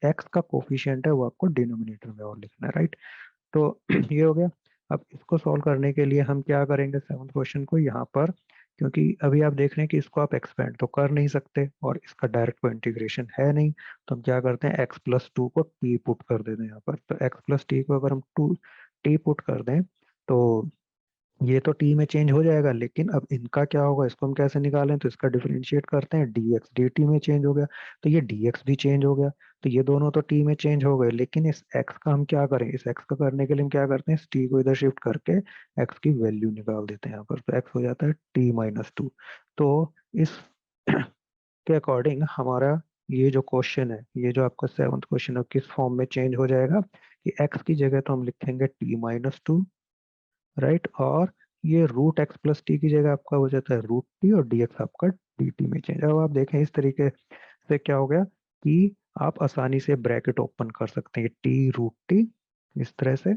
एक्स का कोफिशिएंट है वो आपको डिनोमिनेटर में और लिखना है, राइट। तो ये हो गया। अब इसको सॉल्व करने के लिए हम क्या करेंगे, सेवंथ क्वेश्चन को यहाँ पर, क्योंकि अभी आप देख रहे हैं कि इसको आप एक्सपेंड तो कर नहीं सकते और इसका डायरेक्ट कोई इंटीग्रेशन है नहीं, तो हम क्या करते हैं, x+2 को t पुट कर देते हैं यहाँ पर। तो x+t को अगर हम 2 t पुट कर दें तो ये तो टी में चेंज हो जाएगा, लेकिन अब इनका क्या होगा, इसको हम कैसे निकालें, तो इसका डिफरेंशिएट करते हैं, dx dt में चेंज हो गया, तो ये dx भी चेंज हो गया, तो ये दोनों तो टी में चेंज हो गए, लेकिन इस x का हम क्या करें, इस x का करने के लिए हम क्या करते हैं, इस t को इधर शिफ्ट करके x की वैल्यू निकाल देते हैं यहाँ पर, तो x हो जाता है t-2। तो इस के अकॉर्डिंग हमारा ये जो क्वेश्चन है, ये जो आपका सेवंथ क्वेश्चन है, किस फॉर्म में चेंज हो जाएगा कि x की जगह तो हम लिखेंगे t-2, राइट, और ये रूट एक्स प्लस टी की जगह आपका हो जाता है रूट टी, और dx आपका dt में चेंज। अब आप देखें इस तरीके से क्या हो गया कि आप आसानी से ब्रैकेट ओपन कर सकते हैं, टी रूट टी इस तरह से,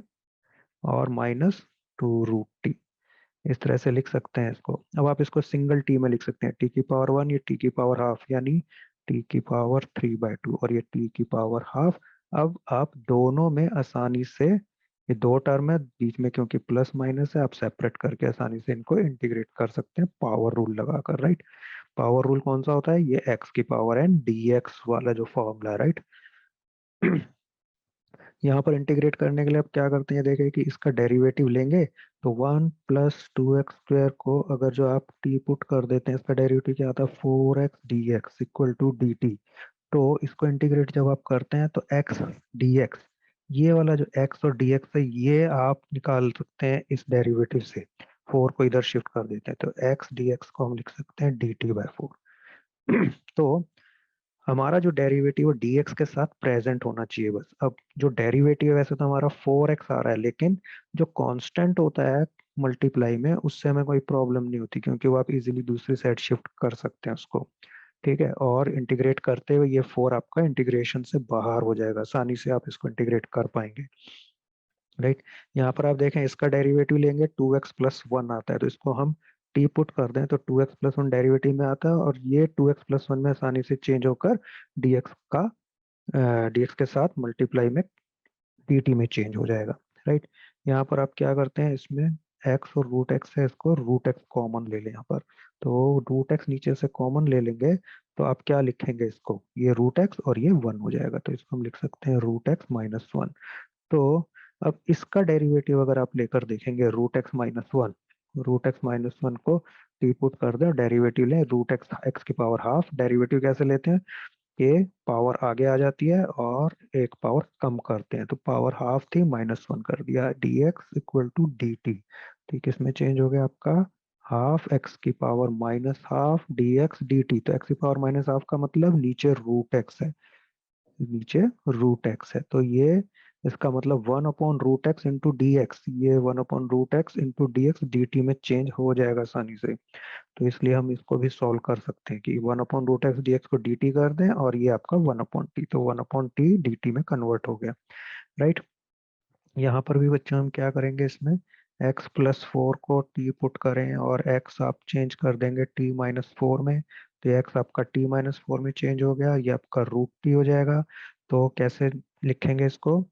और माइनस टू रूट टी इस तरह से लिख सकते हैं इसको। अब आप इसको सिंगल टी में लिख सकते हैं, टी की पावर 1, ये टी की पावर हाफ, यानी टी की पावर 3/2, और ये टी की पावर हाफ। अब आप दोनों में आसानी से, ये दो टर्म है बीच में क्योंकि प्लस माइनस है, आप सेपरेट करके आसानी से इनको इंटीग्रेट कर सकते हैं पावर रूल लगाकर, राइट। पावर रूल कौन सा होता है, ये एक्स की पावर एन डी एक्स वाला जो फॉर्मूला है, राइट। यहाँ पर इंटीग्रेट करने के लिए आप क्या करते हैं, देखें कि इसका डेरिवेटिव लेंगे तो 1 + 2x² को अगर जो आप टी पुट कर देते हैं, इसका डेरिवेटिव क्या आता है 4x dx = dt। तो इसको इंटीग्रेट जब आप करते हैं तो x dx, ये वाला जो x और dx है ये आप निकाल सकते हैं इस डेरिवेटिव से। 4 को इधर शिफ्ट कर देते हैं तो x dx को हम लिख सकते हैं dt/4। तो हमारा जो डेरिवेटिव है dx के साथ प्रेजेंट होना चाहिए बस। अब जो डेरिवेटिव है वैसे तो हमारा 4x आ रहा है, लेकिन जो कांस्टेंट होता है मल्टीप्लाई में उससे हमें कोई प्रॉब्लम नहीं होती, क्योंकि वो आप इजीली दूसरी साइड शिफ्ट कर सकते हैं उसको। ठीक है, और इंटीग्रेट करते हुए ये 4 आपका इंटीग्रेशन से बाहर हो जाएगा, आसानी से आप इसको इंटीग्रेट कर पाएंगे, राइट। यहाँ पर आप देखें इसका डेरिवेटिव लेंगे 2x + 1 आता है, तो इसको हम टी पुट कर दें तो 2x + 1 डेरिवेटिव में आता है, और ये 2x + 1 में आसानी से चेंज होकर dx का dx के साथ मल्टीप्लाई में dt में चेंज हो जाएगा, राइट। यहाँ पर आप क्या करते हैं, इसमें x और रूट एक्स है, इसको रूट एक्स कॉमन ले लें यहाँ पर। तो रूट एक्स नीचे से कॉमन ले लेंगे तो आप क्या लिखेंगे इसको, ये रूट एक्स और ये 1 हो जाएगा, तो इसको हम लिख सकते हैं रूट x - 1। तो अब इसका डेरिवेटिव अगर आप लेकर देखेंगे रूट x - 1, रूट x - 1 को टी पुट कर दे, डेरिवेटिव लें रूट एक्स एक्स की पावर हाफ। डेरिवेटिव कैसे लेते हैं कि पावर आगे आ जाती है और एक पावर कम करते हैं, तो पावर हाफ थी -1 कर दिया, dx = dt। ठीक, इसमें चेंज हो गया आपका हाफ एक्स की पावर -हाफ dx/dt। तो एक्स की पावर -हाफ का मतलब नीचे रूट एक्स है, नीचे रूट एक्स है, तो ये इसका मतलब 1/√x × dx, ये 1/√x × dx dt में चेंज हो जाएगा आसानी से। तो इसलिए हम इसको भी सॉल्व कर सकते हैं कि 1/√x dx को dt कर दें, और ये आपका 1/t, तो 1/t dt में कन्वर्ट हो गया, राइट। यहाँ पर भी बच्चों हम क्या करेंगे, इसमें x + 4 को t पुट करें और x आप चेंज कर देंगे t-4 में, तो x आपका t-4 में चेंज हो गया, ये आपका √t हो जाएगा। तो कैसे लिखेंगे इसको,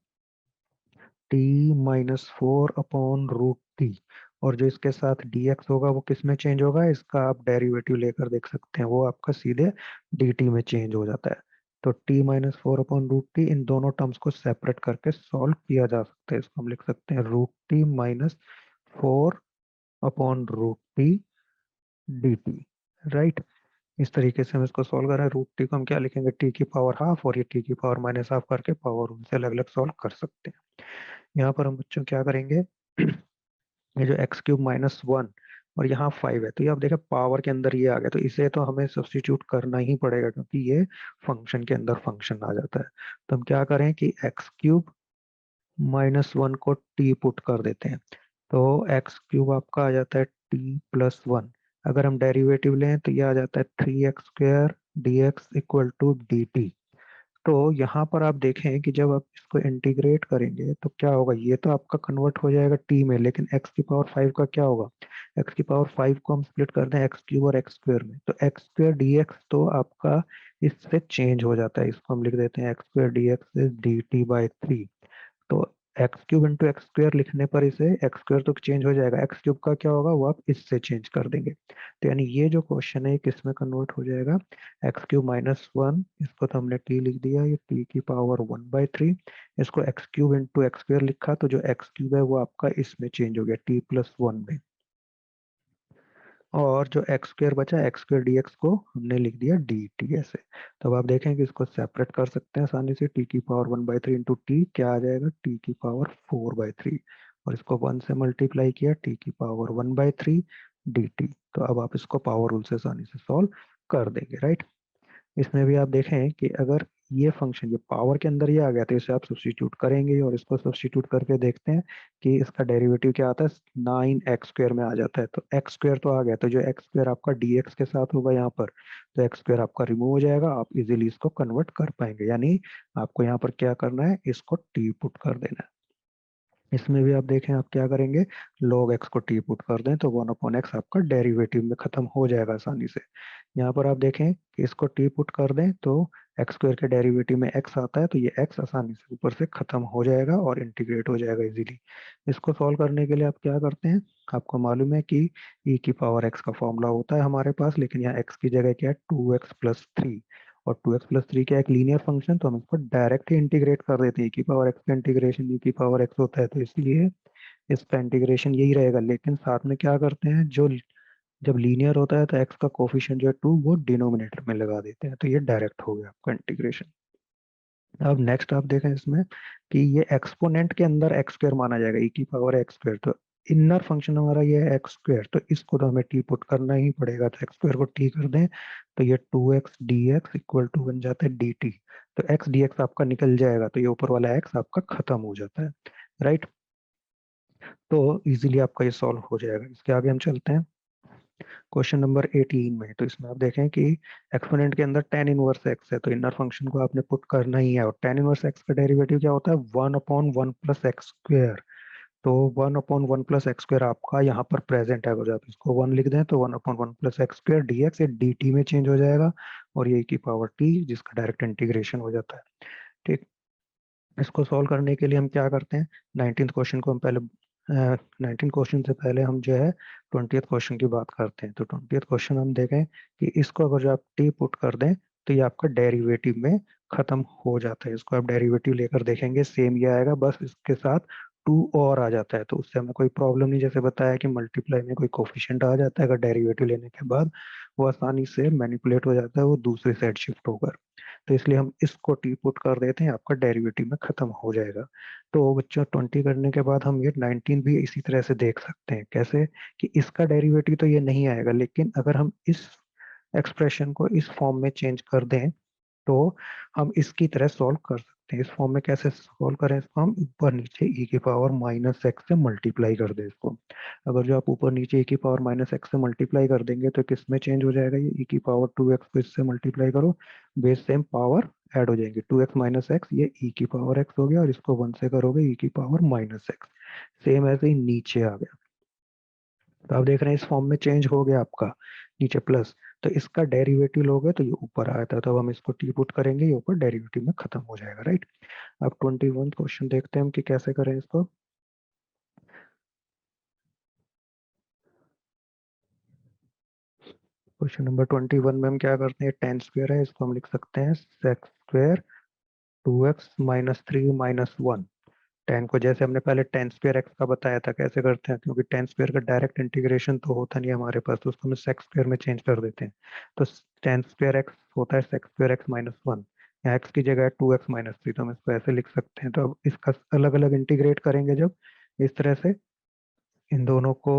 t-4/√t, और जो इसके साथ dx होगा वो किस में चेंज होगा, इसका आप डेरिवेटिव लेकर देख सकते हैं, वो आपका सीधे dt में चेंज हो जाता है। तो t-4/√t, इन दोनों टर्म्स को सेपरेट करके सॉल्व किया जा सकता है, इसको हम लिख सकते हैं √t - 4/√t dt, राइट। इस तरीके से हम इसको सॉल्व कर रहे हैं। √t को हम क्या लिखेंगे, टी की पावर हाफ, और ये टी की पावर -हाफ करके पावर उनसे अलग अलग सॉल्व कर सकते हैं। यहाँ पर हम बच्चों क्या करेंगे, ये जो x³ - 1 और यहाँ 5 है, तो ये आप देखें पावर के अंदर ये आ गया, तो इसे तो हमें सब्स्टिट्यूट करना ही पड़ेगा क्योंकि ये फंक्शन के अंदर फंक्शन आ जाता है। तो हम क्या करें कि x³ - 1 को t पुट कर देते हैं, तो x³ आपका आ जाता है t+1। अगर हम डेरिवेटिव लें तो ये आ जाता है 3x² dx = dt। तो यहाँ पर आप देखें कि जब आप इसको इंटीग्रेट करेंगे तो क्या होगा, ये तो आपका कन्वर्ट हो जाएगा टी में, लेकिन एक्स की पावर 5 का क्या होगा, एक्स की पावर 5 को हम स्प्लिट कर दें x³ और x² में, तो x² dx तो आपका इससे चेंज हो जाता है, इसको हम लिख देते हैं x² dx dt/3। तो x³ × x² लिखने पर इसे x² तो चेंज हो जाएगा, x³ का क्या होगा वो आप इससे चेंज कर देंगे। तो यानी ये जो क्वेश्चन है ये किस में कन्वर्ट हो जाएगा, x³ - 1, इसको तो हमने t लिख दिया, ये t की पावर 1/3, इसको x³ × x² लिखा, तो जो x³ है वो आपका इसमें चेंज हो गया t+1 में, और जो x² बचा x² dx को हमने लिख दिया dt ऐसे। तो अब आप देखें कि इसको सेपरेट कर सकते हैं आसानी से, t की पावर 1/3 इंटू टी क्या आ जाएगा, t की पावर 4/3, और इसको 1 से मल्टीप्लाई किया, t की पावर 1/3 dt। तो अब आप इसको पावर रूल से आसानी से सॉल्व कर देंगे, राइट। इसमें भी आप देखें कि अगर ये फंक्शन ये पावर के अंदर ही आ गया तो इसे आप सब्स्टिट्यूट करेंगे और इसको सब्स्टिट्यूट करके देखते हैं कि इसका डेरिवेटिव क्या आता है, 9x² में आ जाता है। तो x² तो आ गया, तो जो x² आपका dx के साथ होगा यहाँ पर, तो x² आपका रिमूव हो जाएगा, आप इजीली इसको कन्वर्ट कर पाएंगे। यानी आपको यहाँ पर क्या करना है, इसको t पुट कर देना है। इसमें भी आप देखें आप क्या करेंगे, log x को टी पुट कर दें तो 1/x आपका डेरिवेटिव में खत्म हो जाएगा आसानी से। यहाँ पर आप देखें कि इसको टी पुट कर दें तो x² के डेरिवेटिव में x आता है, तो ये x आसानी से ऊपर से खत्म हो जाएगा और इंटीग्रेट हो जाएगा इजीली। इसको सॉल्व करने के लिए आप क्या करते हैं, आपको मालूम है कि e⁻x का फॉर्मूला होता है हमारे पास, लेकिन यहाँ x की जगह क्या है, 2x+3। और 2x+3 क्या है, एक लीनियर फंक्शन, तो हम इसको डायरेक्ट ही इंटीग्रेट कर देते हैं। e⁻x का इंटीग्रेशन e⁻x होता है, तो इसलिए इसका इंटीग्रेशन यही रहेगा। लेकिन साथ में क्या करते हैं, जो जब लीनियर होता है तो x का कोफिशिएंट जो है 2 वो डिनोमिनेटर में लगा देते हैं, तो ये डायरेक्ट हो गया आपका इंटीग्रेशन। अब नेक्स्ट आप देखें इसमें कि ये एक्सपोनेंट के अंदर x² माना जाएगा, e⁻x²। तो इनर फंक्शन हमारा ये है x², तो इसको तो हमें t पुट करना ही पड़ेगा। तो x² को t कर दें तो ये 2x dx इक्वल टू बन जाता है dt। तो x dx आपका निकल जाएगा, तो ये ऊपर वाला x आपका खत्म हो जाता है, राइट। तो इजीली आपका ये सॉल्व हो जाएगा। इसके आगे हम चलते हैं क्वेश्चन नंबर 18 में। तो इसमें आप देखें कि एक्सपोनेंट के अंदर tan इनवर्स x है, तो इनर फंक्शन को आपने पुट करना ही है। और tan इनवर्स x का डेरिवेटिव क्या होता है, 1/1 + x²। तो 1/1 + x² आपका यहाँ पर प्रेजेंट है, अगर आप इसको 1 लिख दें तो 1/1 + x² dx ये dt में चेंज हो जाएगा, और ये e⁻t जिसका डायरेक्ट इंटीग्रेशन हो जाता है, ठीक। इसको सॉल्व करने के लिए हम क्या करते हैं, 19th क्वेश्चन को हम पहले 19 क्वेश्चन से पहले हम जो है 20th क्वेश्चन की बात करते हैं। तो 20th क्वेश्चन हम देखें कि इसको अगर जो आप टी पुट कर दें तो ये आपका डेरिवेटिव में खत्म हो जाता है। इसको आप डेरिवेटिव लेकर देखेंगे सेम ये आएगा, बस इसके साथ 2 और आ जाता है, तो उससे हमें कोई प्रॉब्लम नहीं। जैसे बताया कि मल्टीप्लाई में कोई कोफिशिएंट आ जाता है, अगर डेरिवेटिव लेने के बाद वो आसानी से मैनिपुलेट हो जाता है, वो दूसरी साइड शिफ्ट होकर। तो इसलिए हम इसको टी पुट कर देते हैं, आपका डेरिवेटिव में खत्म हो जाएगा। तो बच्चों 20 करने के बाद हम ये 19 भी इसी तरह से देख सकते हैं। कैसे कि इसका डेरिवेटिव तो ये नहीं आएगा, लेकिन अगर हम इस एक्सप्रेशन को इस फॉर्म में चेंज कर दें तो हम इसकी तरह सॉल्व कर सकते हैं। इस फॉर्म में कैसे सॉल्व करें इसको, हम ऊपर नीचे e⁻−x से मल्टीप्लाई कर दें इसको। अगर जो आप ऊपर नीचे e⁻−x से मल्टीप्लाई कर देंगे तो किस में चेंज हो जाएगा, ये e⁻2x को इससे मल्टीप्लाई करो, बेस सेम पावर ऐड हो जाएंगे, 2x-x ये e⁻x हो गया, और इसको 1 से करोगे e⁻−x, सेम ऐसे ही नीचे आ गया। तो आप देख रहे हैं इस फॉर्म में चेंज हो गया आपका, नीचे प्लस, तो इसका डेरिवेटिव लोगे तो ये ऊपर आया था, तो अब हम इसको टी पुट करेंगे, ये ऊपर डेरिवेटिव में खत्म हो जाएगा, राइट। अब 21 क्वेश्चन देखते हैं हम कि कैसे करें इसको। क्वेश्चन नंबर 21 में हम क्या करते हैं, tan² है, इसको हम लिख सकते हैं sec² 2x-3 - 1। tan को जैसे हमने पहले tan²x का बताया था कैसे करते हैं, क्योंकि tan² का डायरेक्ट इंटीग्रेशन तो होता नहीं है हमारे पास, तो उसको हम sec² में चेंज कर देते हैं। तो tan²x होता है sec²x-1, यहाँ x की जगह है 2x-3, तो हम इसको ऐसे लिख सकते हैं। तो अब इसका अलग अलग इंटीग्रेट करेंगे जब, इस तरह से इन दोनों को,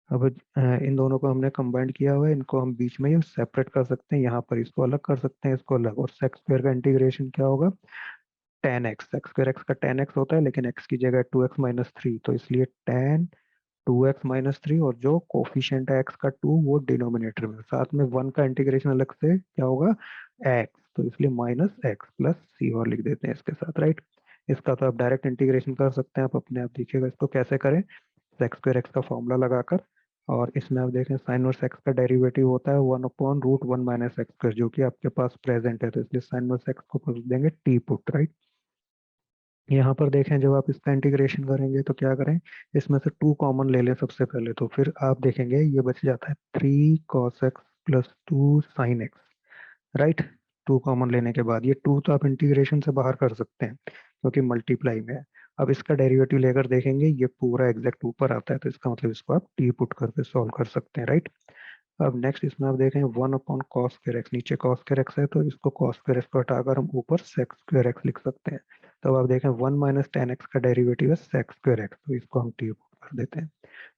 अब इन दोनों को हमने कंबाइंड किया हुआ है, इनको हम बीच में ये सेपरेट कर सकते हैं, यहाँ पर इसको अलग कर सकते हैं, इसको अलग। और sec² का इंटीग्रेशन क्या होगा, tan x का tan x होता है, लेकिन x की जगह 2x-3, तो इसलिए tan 2x-3, और जो कोफिशिएंट है x का 2 वो डिनोमिनेटर में, साथ में 1 का इंटीग्रेशन अलग से क्या होगा, x, तो इसलिए -x+c और लिख देते हैं इसके साथ, राइट। इसका तो आप डायरेक्ट इंटीग्रेशन कर सकते हैं, आप अपने आप देखिएगा इसको कैसे करें, sec² x का फॉर्मूला लगाकर। और इसमें आप देखें साइन वर्स x का डेरिवेटिव होता है 1/√1 - x², जो कि आपके पास प्रेजेंट है, तो इसलिए साइन वर्स x को कर देंगे टी पुट, राइट। यहाँ पर देखें जब आप इसका इंटीग्रेशन करेंगे तो क्या करें, इसमें से 2 कॉमन ले लें सबसे पहले, तो फिर आप देखेंगे ये बच जाता है 3 cos x + 2 sin x, right. 2 common लेने के बाद ये 2 तो आप इंटीग्रेशन से बाहर कर सकते हैं क्योंकि मल्टीप्लाई में है। अब इसका डेरिवेटिव लेकर देखेंगे ये पूरा एग्जैक्ट ऊपर आता है, तो इसका मतलब इसको आप टी पुट करके सॉल्व कर सकते हैं, राइट। अब नेक्स्ट इसमें आप देखें 1/cos²x, नीचे cos²x है, तो इसको cos²x को हटाकर हम ऊपर sec²x लिख सकते हैं। तो अब आप देखें 1 - tan x का डेरिवेटिव है sec²x, तो इसको हम टी कर देते हैं।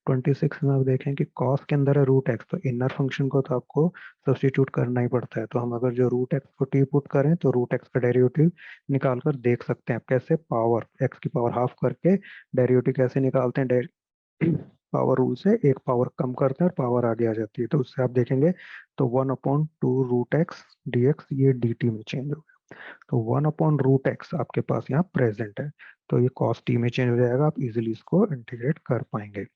26 में आप देखें कि कॉस के अंदर है रूट एक्स, तो इनर फंक्शन को तो आपको सब्स्टिट्यूट करना ही पड़ता है। तो हम अगर जो रूट एक्स को टी पुट करें तो रूट एक्स का डेरिवेटिव निकाल कर देख सकते हैं। कैसे? पावर एक्स की पावर हाफ करके डेरिवेटिव कैसे निकालते हैं, पावर रूल से एक पावर कम करते हैं और पावर आगे आ जाती है। तो उससे आप देखेंगे तो 1/2 रूट एक्स डी एक्स ये डी टी में चेंज हो गया। तो 1/रूट एक्स आपके पास यहाँ प्रेजेंट है, तो ये कॉस टी में चेंज हो जाएगा। आप इजिली इसको इंटीग्रेट कर पाएंगे।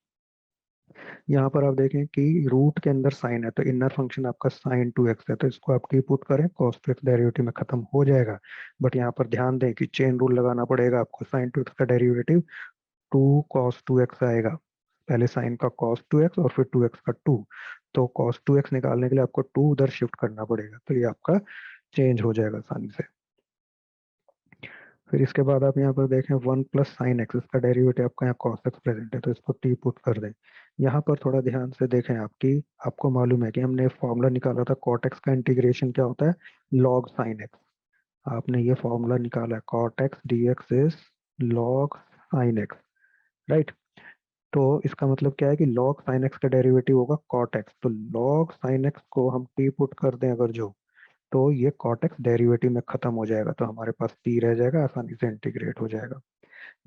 यहाँ पर आप देखें कि रूट के अंदर साइन है, तो इनर फंक्शन आपका साइन 2x है, तो इसको आप टी पुट करें कॉस 2x डेरिवेटिव में खत्म हो जाएगा। बट यहाँ पर ध्यान दें कि चेन रूल लगाना पड़ेगा आपको। साइन 2x का डेरिवेटिव 2 cos 2x आएगा, पहले साइन का cos 2x और फिर 2x का 2। तो cos 2x निकालने के लिए आपको 2 उधर शिफ्ट करना पड़ेगा, तो ये आपका चेंज हो जाएगा आसानी से। फिर इसके बाद आप यहाँ पर देखें 1 + sin x, इसका डेरिवेटिव आपका यहाँ cos x प्रेजेंट है, तो इसको टी पुट कर दें। यहाँ पर थोड़ा ध्यान से देखें आपकी, आपको मालूम है कि हमने फॉर्मूला निकाला था cot x का इंटीग्रेशन क्या होता है, log sin x। आपने ये फॉर्मूला निकाला है cot x dx is log sin x, right. तो इसका मतलब क्या है कि log sin x का डेरिवेटिव होगा cot x, तो log sin x को हम टी पुट कर दें अगर जो, तो ये cot x डेरिवेटिव में खत्म हो जाएगा, तो हमारे पास t रह जाएगा, आसानी से इंटीग्रेट हो जाएगा।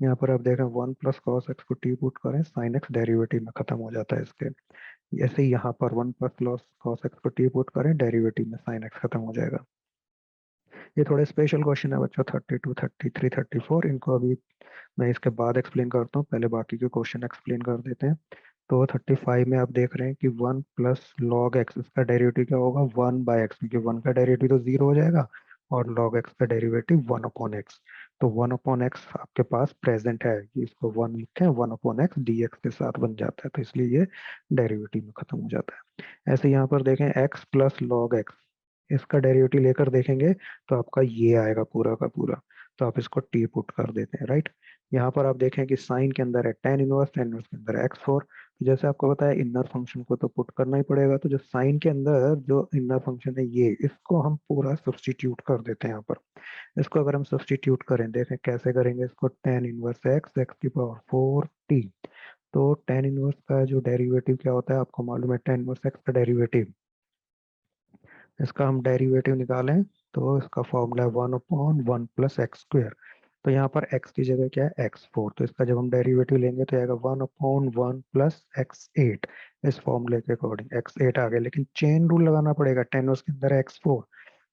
यहाँ पर आप देखें 1 + cos x को टी पुट करें, sin x डेरिवेटिव में खत्म हो जाता है इसके। ऐसे ही यहाँ पर 1 + cos x को टी पुट करें, डेरिवेटिव में sin x खत्म हो जाएगा। ये थोड़े स्पेशल क्वेश्चन है बच्चों, 32, 33, 34, इनको अभी मैं इसके बाद एक्सप्लेन करता हूँ, पहले बाकी के क्वेश्चन एक्सप्लेन कर देते हैं। तो 35 में आप देख रहे हैं कि 1 + log x, इसका डेरिवेटिव क्या होगा, 1/x, क्योंकि 1 का डेरिवेटिव तो 0 हो जाएगा और log x का डेरिवेटिव 1/x। तो 1/x आपके पास प्रेजेंट है, कि इसको 1 लिखें, 1/x dx के साथ बन जाता है, तो इसलिए ये डेरिवेटिव में खत्म हो जाता है। ऐसे यहाँ पर देखें x + log x, इसका डेरिवेटिव लेकर देखेंगे तो आपका ये आएगा पूरा का पूरा, तो आप इसको टी पुट कर देते हैं, राइट। यहाँ पर आप देखें कि साइन के अंदर है tan 1 के अंदर x4, तो जैसे आपको पता है इनर फंक्शन को तो पुट करना ही पड़ेगा, तो जो साइन के अंदर जो इनर फंक्शन है ये, इसको हम पूरा सब्स्टिट्यूट कर देते हैं यहाँ पर। इसको अगर हम सब्स्टिट्यूट करें, देखें कैसे करेंगे इसको, tan 1x x⁴t। तो tan 1 का जो डेरिवेटिव क्या होता है आपको मालूम है, tan 1x का डेरिवेटिव, इसका हम डेरिवेटिव निकालें तो इसका फॉर्मूला है 1/1 + x²। तो यहाँ पर x की जगह क्या है, x4, तो इसका जब हम डेरिवेटिव लेंगे तो आएगा 1/1 + x8। इस फॉर्मूले के अकॉर्डिंग x8 आ गया, लेकिन चेन रूल लगाना पड़ेगा, tan 1 के अंदर है x4,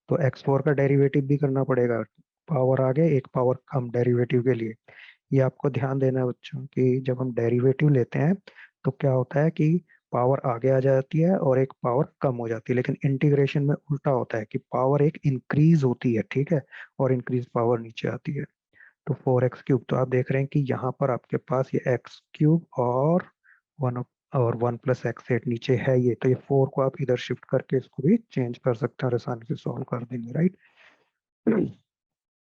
तो x4 का डेरिवेटिव भी करना पड़ेगा, पावर आगे एक पावर कम डेरिवेटिव के लिए। ये आपको ध्यान देना है बच्चों कि जब हम डेरिवेटिव लेते हैं तो क्या होता है कि पावर आगे आ जाती है और एक पावर कम हो जाती है, लेकिन इंटीग्रेशन में उल्टा होता है कि पावर एक इंक्रीज होती है, ठीक है, और इंक्रीज पावर नीचे आती है। तो 4x³ तो आप देख रहे हैं कि यहाँ पर आपके पास ये x³ और 1 + x8 नीचे है, ये तो ये 4 को आप इधर शिफ्ट करके इसको भी चेंज कर सकते हैं और आसानी से सॉल्व कर देंगे, राइट।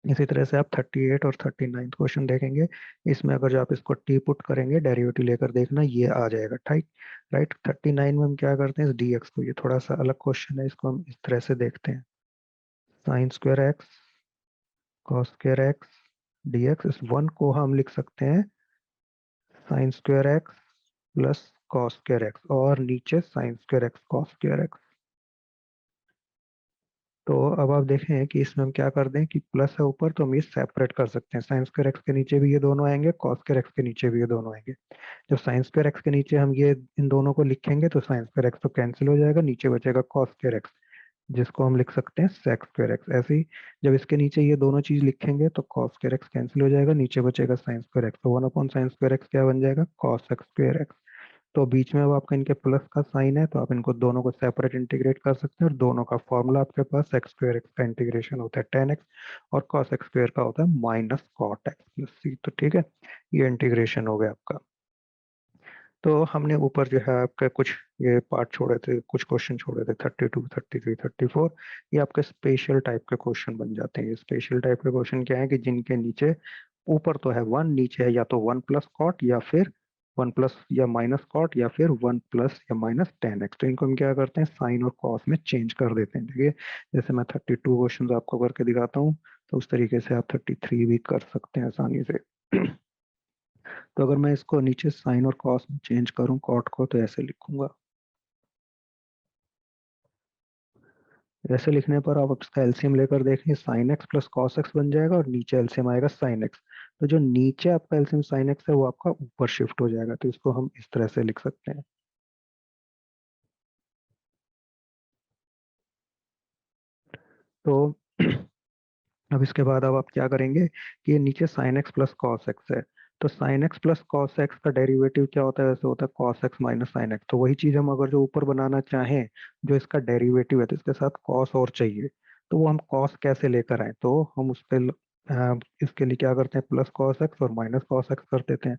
इसी तरह से आप 38 और 39 क्वेश्चन देखेंगे, इसमें अगर जो आप इसको टी पुट करेंगे डेरिवेटिव लेकर देखना ये आ जाएगा, ठीक, राइट। 39 में हम क्या करते हैं, इस dx को, ये थोड़ा सा अलग क्वेश्चन है, इसको हम इस तरह से देखते हैं, sin² x cos² x dx, इस 1 को हम लिख सकते हैं sin² x + cos² x, और नीचे sin² x cos²x। तो अब आप देखें कि इसमें हम क्या कर दें कि प्लस है ऊपर, तो हम ये सेपरेट कर सकते हैं, sin² x के नीचे भी ये दोनों आएंगे, cos² x के नीचे भी ये दोनों आएंगे। जब sin² x के नीचे हम ये इन दोनों को लिखेंगे तो sin² x तो कैंसिल हो जाएगा, नीचे बचेगा cos²x, जिसको हम लिख सकते हैं sec²x। ऐसे ही जब इसके नीचे ये दोनों चीज लिखेंगे तो cos² x कैंसिल हो जाएगा, नीचे बचेगा sin²x, तो 1/sin² x क्या बन जाएगा, cos x²। तो बीच में अब आपका इनके प्लस का साइन है, तो आप इनको दोनों को सेपरेट इंटीग्रेट कर सकते हैं, और दोनों का फॉर्मूला आपके पास x² का इंटीग्रेशन होता है tan x, और cos x² का होता है -cot x + c। तो ठीक है, ये इंटीग्रेशन हो गया आपका। तो हमने ऊपर जो है आपके कुछ ये पार्ट छोड़े थे, कुछ क्वेश्चन छोड़े थे, 32, 33, 34, ये आपके स्पेशल टाइप के क्वेश्चन बन जाते हैं। ये स्पेशल टाइप के क्वेश्चन क्या है कि जिनके नीचे, ऊपर तो है 1, नीचे है या तो 1 + cot या फिर 1 + या -cot या फिर 1 + या -tan x। तो इनको हम क्या करते हैं, साइन और कॉस में चेंज कर देते हैं, ठीक है। जैसे मैं 32 क्वेश्चन आपको करके दिखाता हूँ, तो उस तरीके से आप 33 भी कर सकते हैं आसानी से। तो अगर मैं इसको नीचे साइन और कॉस में चेंज करूं कॉट को, तो ऐसे लिखूंगा। ऐसे लिखने पर आप इसका एलसीएम लेकर देखें, sine x plus cos x बन जाएगा और नीचे एलसीएम आएगा साइन एक्स। तो जो नीचे आपका एलसीएम साइन एक्स है वो आपका ऊपर शिफ्ट हो जाएगा, तो इसको हम इस तरह से लिख सकते हैं। तो अब इसके बाद अब आप क्या करेंगे कि ये नीचे sine x plus cos x है, तो sine x plus cos x का डेरिवेटिव क्या होता है, वैसे होता है cos X minus sine x. तो वही चीज हम अगर जो ऊपर बनाना चाहें, जो इसका डेरिवेटिव है, तो इसके साथ कॉस और चाहिए, तो वो हम कॉस कैसे लेकर आए, तो हम उस पर इसके लिए क्या करते हैं, प्लस कॉस एक्स और माइनस कॉस एक्स कर देते हैं।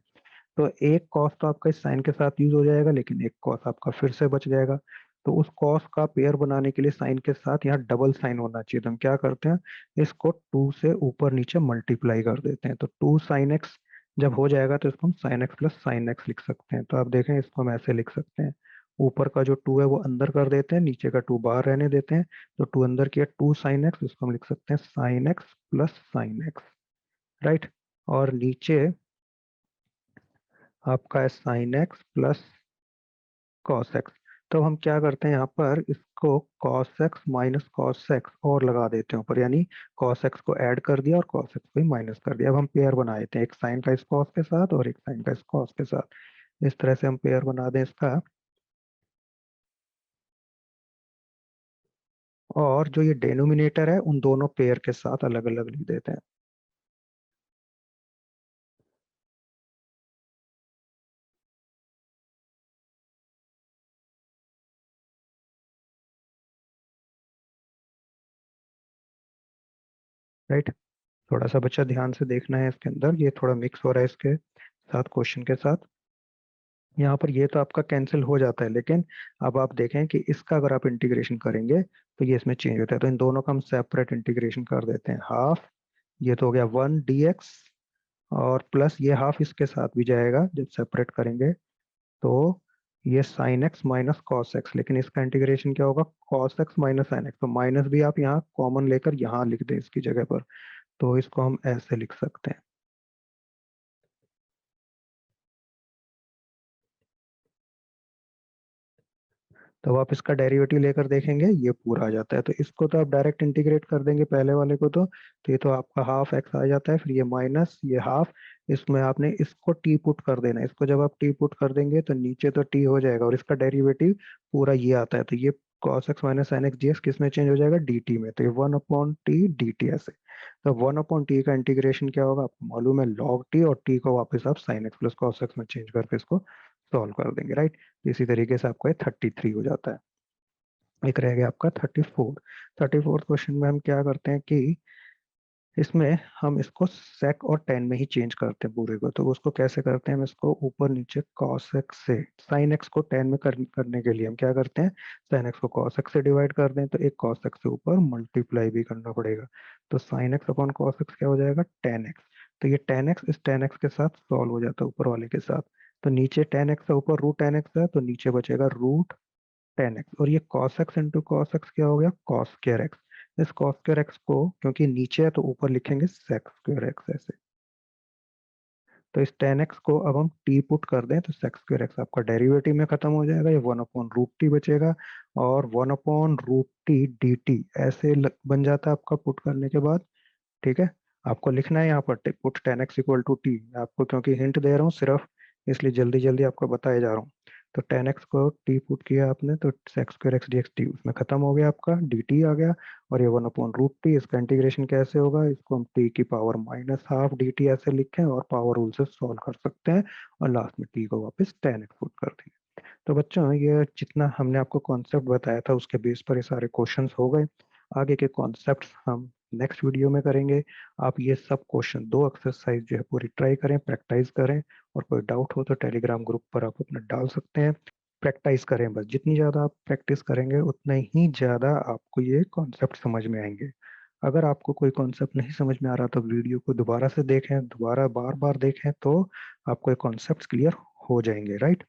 तो एक कॉस तो आपका इस साइन के साथ यूज हो जाएगा, लेकिन एक कॉस आपका फिर से बच जाएगा। तो उस कॉस का पेयर बनाने के लिए साइन के साथ यहाँ डबल साइन होना चाहिए, तो हम क्या करते हैं, इसको टू से ऊपर नीचे मल्टीप्लाई कर देते हैं। तो टू साइन एक्स जब हो जाएगा तो इसको हम sine x plus sine x लिख सकते हैं। तो आप देखें, इसको हम ऐसे लिख सकते हैं, ऊपर का जो टू है वो अंदर कर देते हैं, नीचे का टू बाहर रहने देते हैं। तो टू अंदर किया, टू साइन एक्स, इसको हम लिख सकते हैं sine x plus sine x, right. और नीचे आपका है sine x plus cos x. तो हम क्या करते हैं, यहाँ पर इसको cos X minus cos x और लगा देते हैं ऊपर, यानी कॉस एक्स को ऐड कर दिया और कॉस एक्स को ही माइनस कर दिया। अब हम पेयर बना देते हैं, एक साइन का इस कॉस के साथ और एक साइन का इस कॉस के साथ। इस तरह से हम पेयर बना दें इसका। और जो ये डेनोमिनेटर है उन दोनों पेयर के साथ अलग अलग लिख देते हैं। राइट। थोड़ा सा बच्चा ध्यान से देखना है, इसके अंदर ये थोड़ा मिक्स हो रहा है इसके साथ, क्वेश्चन के साथ। यहाँ पर ये तो आपका कैंसिल हो जाता है, लेकिन अब आप देखें कि इसका अगर आप इंटीग्रेशन करेंगे तो ये इसमें चेंज होता है। तो इन दोनों का हम सेपरेट इंटीग्रेशन कर देते हैं, हाफ, ये तो हो गया वन डी एक्स, और प्लस ये हाफ इसके साथ भी जाएगा जब सेपरेट करेंगे। तो ये sine x minus cos x, लेकिन इसका इंटीग्रेशन क्या होगा, cos X minus sine x. तो माइनस भी आप यहाँ कॉमन लेकर यहाँ लिख दें इसकी जगह पर, तो इसको हम ऐसे लिख सकते हैं। तब आप इसका डेरिवेटिव लेकर देखेंगे ये पूरा आ जाता है। तो इसको तो आप डायरेक्ट इंटीग्रेट कर देंगे पहले वाले को, तो ये तो आपका हाफ एक्स आ जाता है, फिर ये माइनस ये हाफ, इसमें आपने इसको टी पुट कर देना है। इसको जब आप टी पुट कर देंगे तो नीचे तो टी हो जाएगा और इसका डेरिवेटिव पूरा ये आता है। तो ये cos X minus sine X G X किस में चेंज हो जाएगा, डी टी में। तो ये one upon T d t ऐसे। तो वन अपॉन टी का इंटीग्रेशन क्या होगा, आपको मालूम है, लॉग टी, और टी को वापस आप sine x plus cos x में चेंज करके इसको सॉल्व कर देंगे, राइट। इसी तरीके से आपको ये 33 हो जाता है। एक रह गया आपका 34। 34 क्वेश्चन में हम क्या करते हैं कि इसमें हम इसको सेक और टेन में ही चेंज करते हैं पूरे को। तो उसको कैसे करते हैं, हम इसको ऊपर नीचे कॉस एक्स से साइन एक्स को टेन में करने के लिए हम क्या करते हैं, साइन एक्स को कॉस एक्स से डिवाइड कर दें, तो एक कॉस एक्स से ऊपर मल्टीप्लाई भी करना पड़ेगा। तो sine x upon cos x क्या हो जाएगा, टेन एक्स। तो ये टेन एक्स इस टेन एक्स के साथ सॉल्व हो जाता है ऊपर वाले के साथ। तो नीचे टेन एक्स है, ऊपर रूट टेन एक्स है, तो नीचे बचेगा रूट टेन एक्स। और ये cos x into cos x क्या हो गया, कॉस स्क्वायर एक्स। इस कॉस स्क्वायर एक्स को क्योंकि नीचे है तो ऊपर लिखेंगे सेक स्क्वायर एक्स ऐसे। तो इस टेन एक्स को अब हम टी पुट कर दें, तो सेक स्क्वायर एक्स आपका डेरिवेटिव में खत्म हो जाएगा, ये वन अपॉन रूट टी बचेगा। और one upon root t d t ऐसे बन जाता है आपका पुट करने के बाद। ठीक है। आपको लिखना है यहाँ पर put tan x equal to t, आपको क्योंकि हिंट दे रहा हूँ सिर्फ, इसलिए जल्दी जल्दी आपको बताया जा रहा हूँ। तो टेन एक्स को टी पुट किया आपने, तो sec square x d x T उसमें खत्म हो गया, आपका डी टी आ गया। और ये वन अपॉन रूट टी, इसका इंटीग्रेशन कैसे होगा, इसको हम टी की power minus half D t ऐसे लिखें और पावर रूल से सॉल्व कर सकते हैं, और लास्ट में टी को वापस टेन एक्स पुट कर देंगे। तो बच्चों, ये जितना हमने आपको कॉन्सेप्ट बताया था उसके बेस पर ये सारे क्वेश्चंस हो गए। आगे के कॉन्सेप्ट्स हम नेक्स्ट वीडियो में करेंगे। आप ये सब क्वेश्चन, दो एक्सरसाइज जो है पूरी ट्राई करें, प्रैक्टिस करें, और कोई डाउट हो तो टेलीग्राम ग्रुप पर आप अपना डाल सकते हैं। प्रैक्टिस करें बस, जितनी ज़्यादा आप प्रैक्टिस करेंगे उतना ही ज़्यादा आपको ये कॉन्सेप्ट समझ में आएंगे। अगर आपको कोई कॉन्सेप्ट नहीं समझ में आ रहा तो वीडियो को दोबारा से देखें, दोबारा बार बार देखें, तो आपको ये कॉन्सेप्ट क्लियर हो जाएंगे, राइट।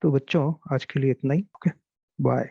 तो बच्चों, आज के लिए इतना ही। Okay, bye.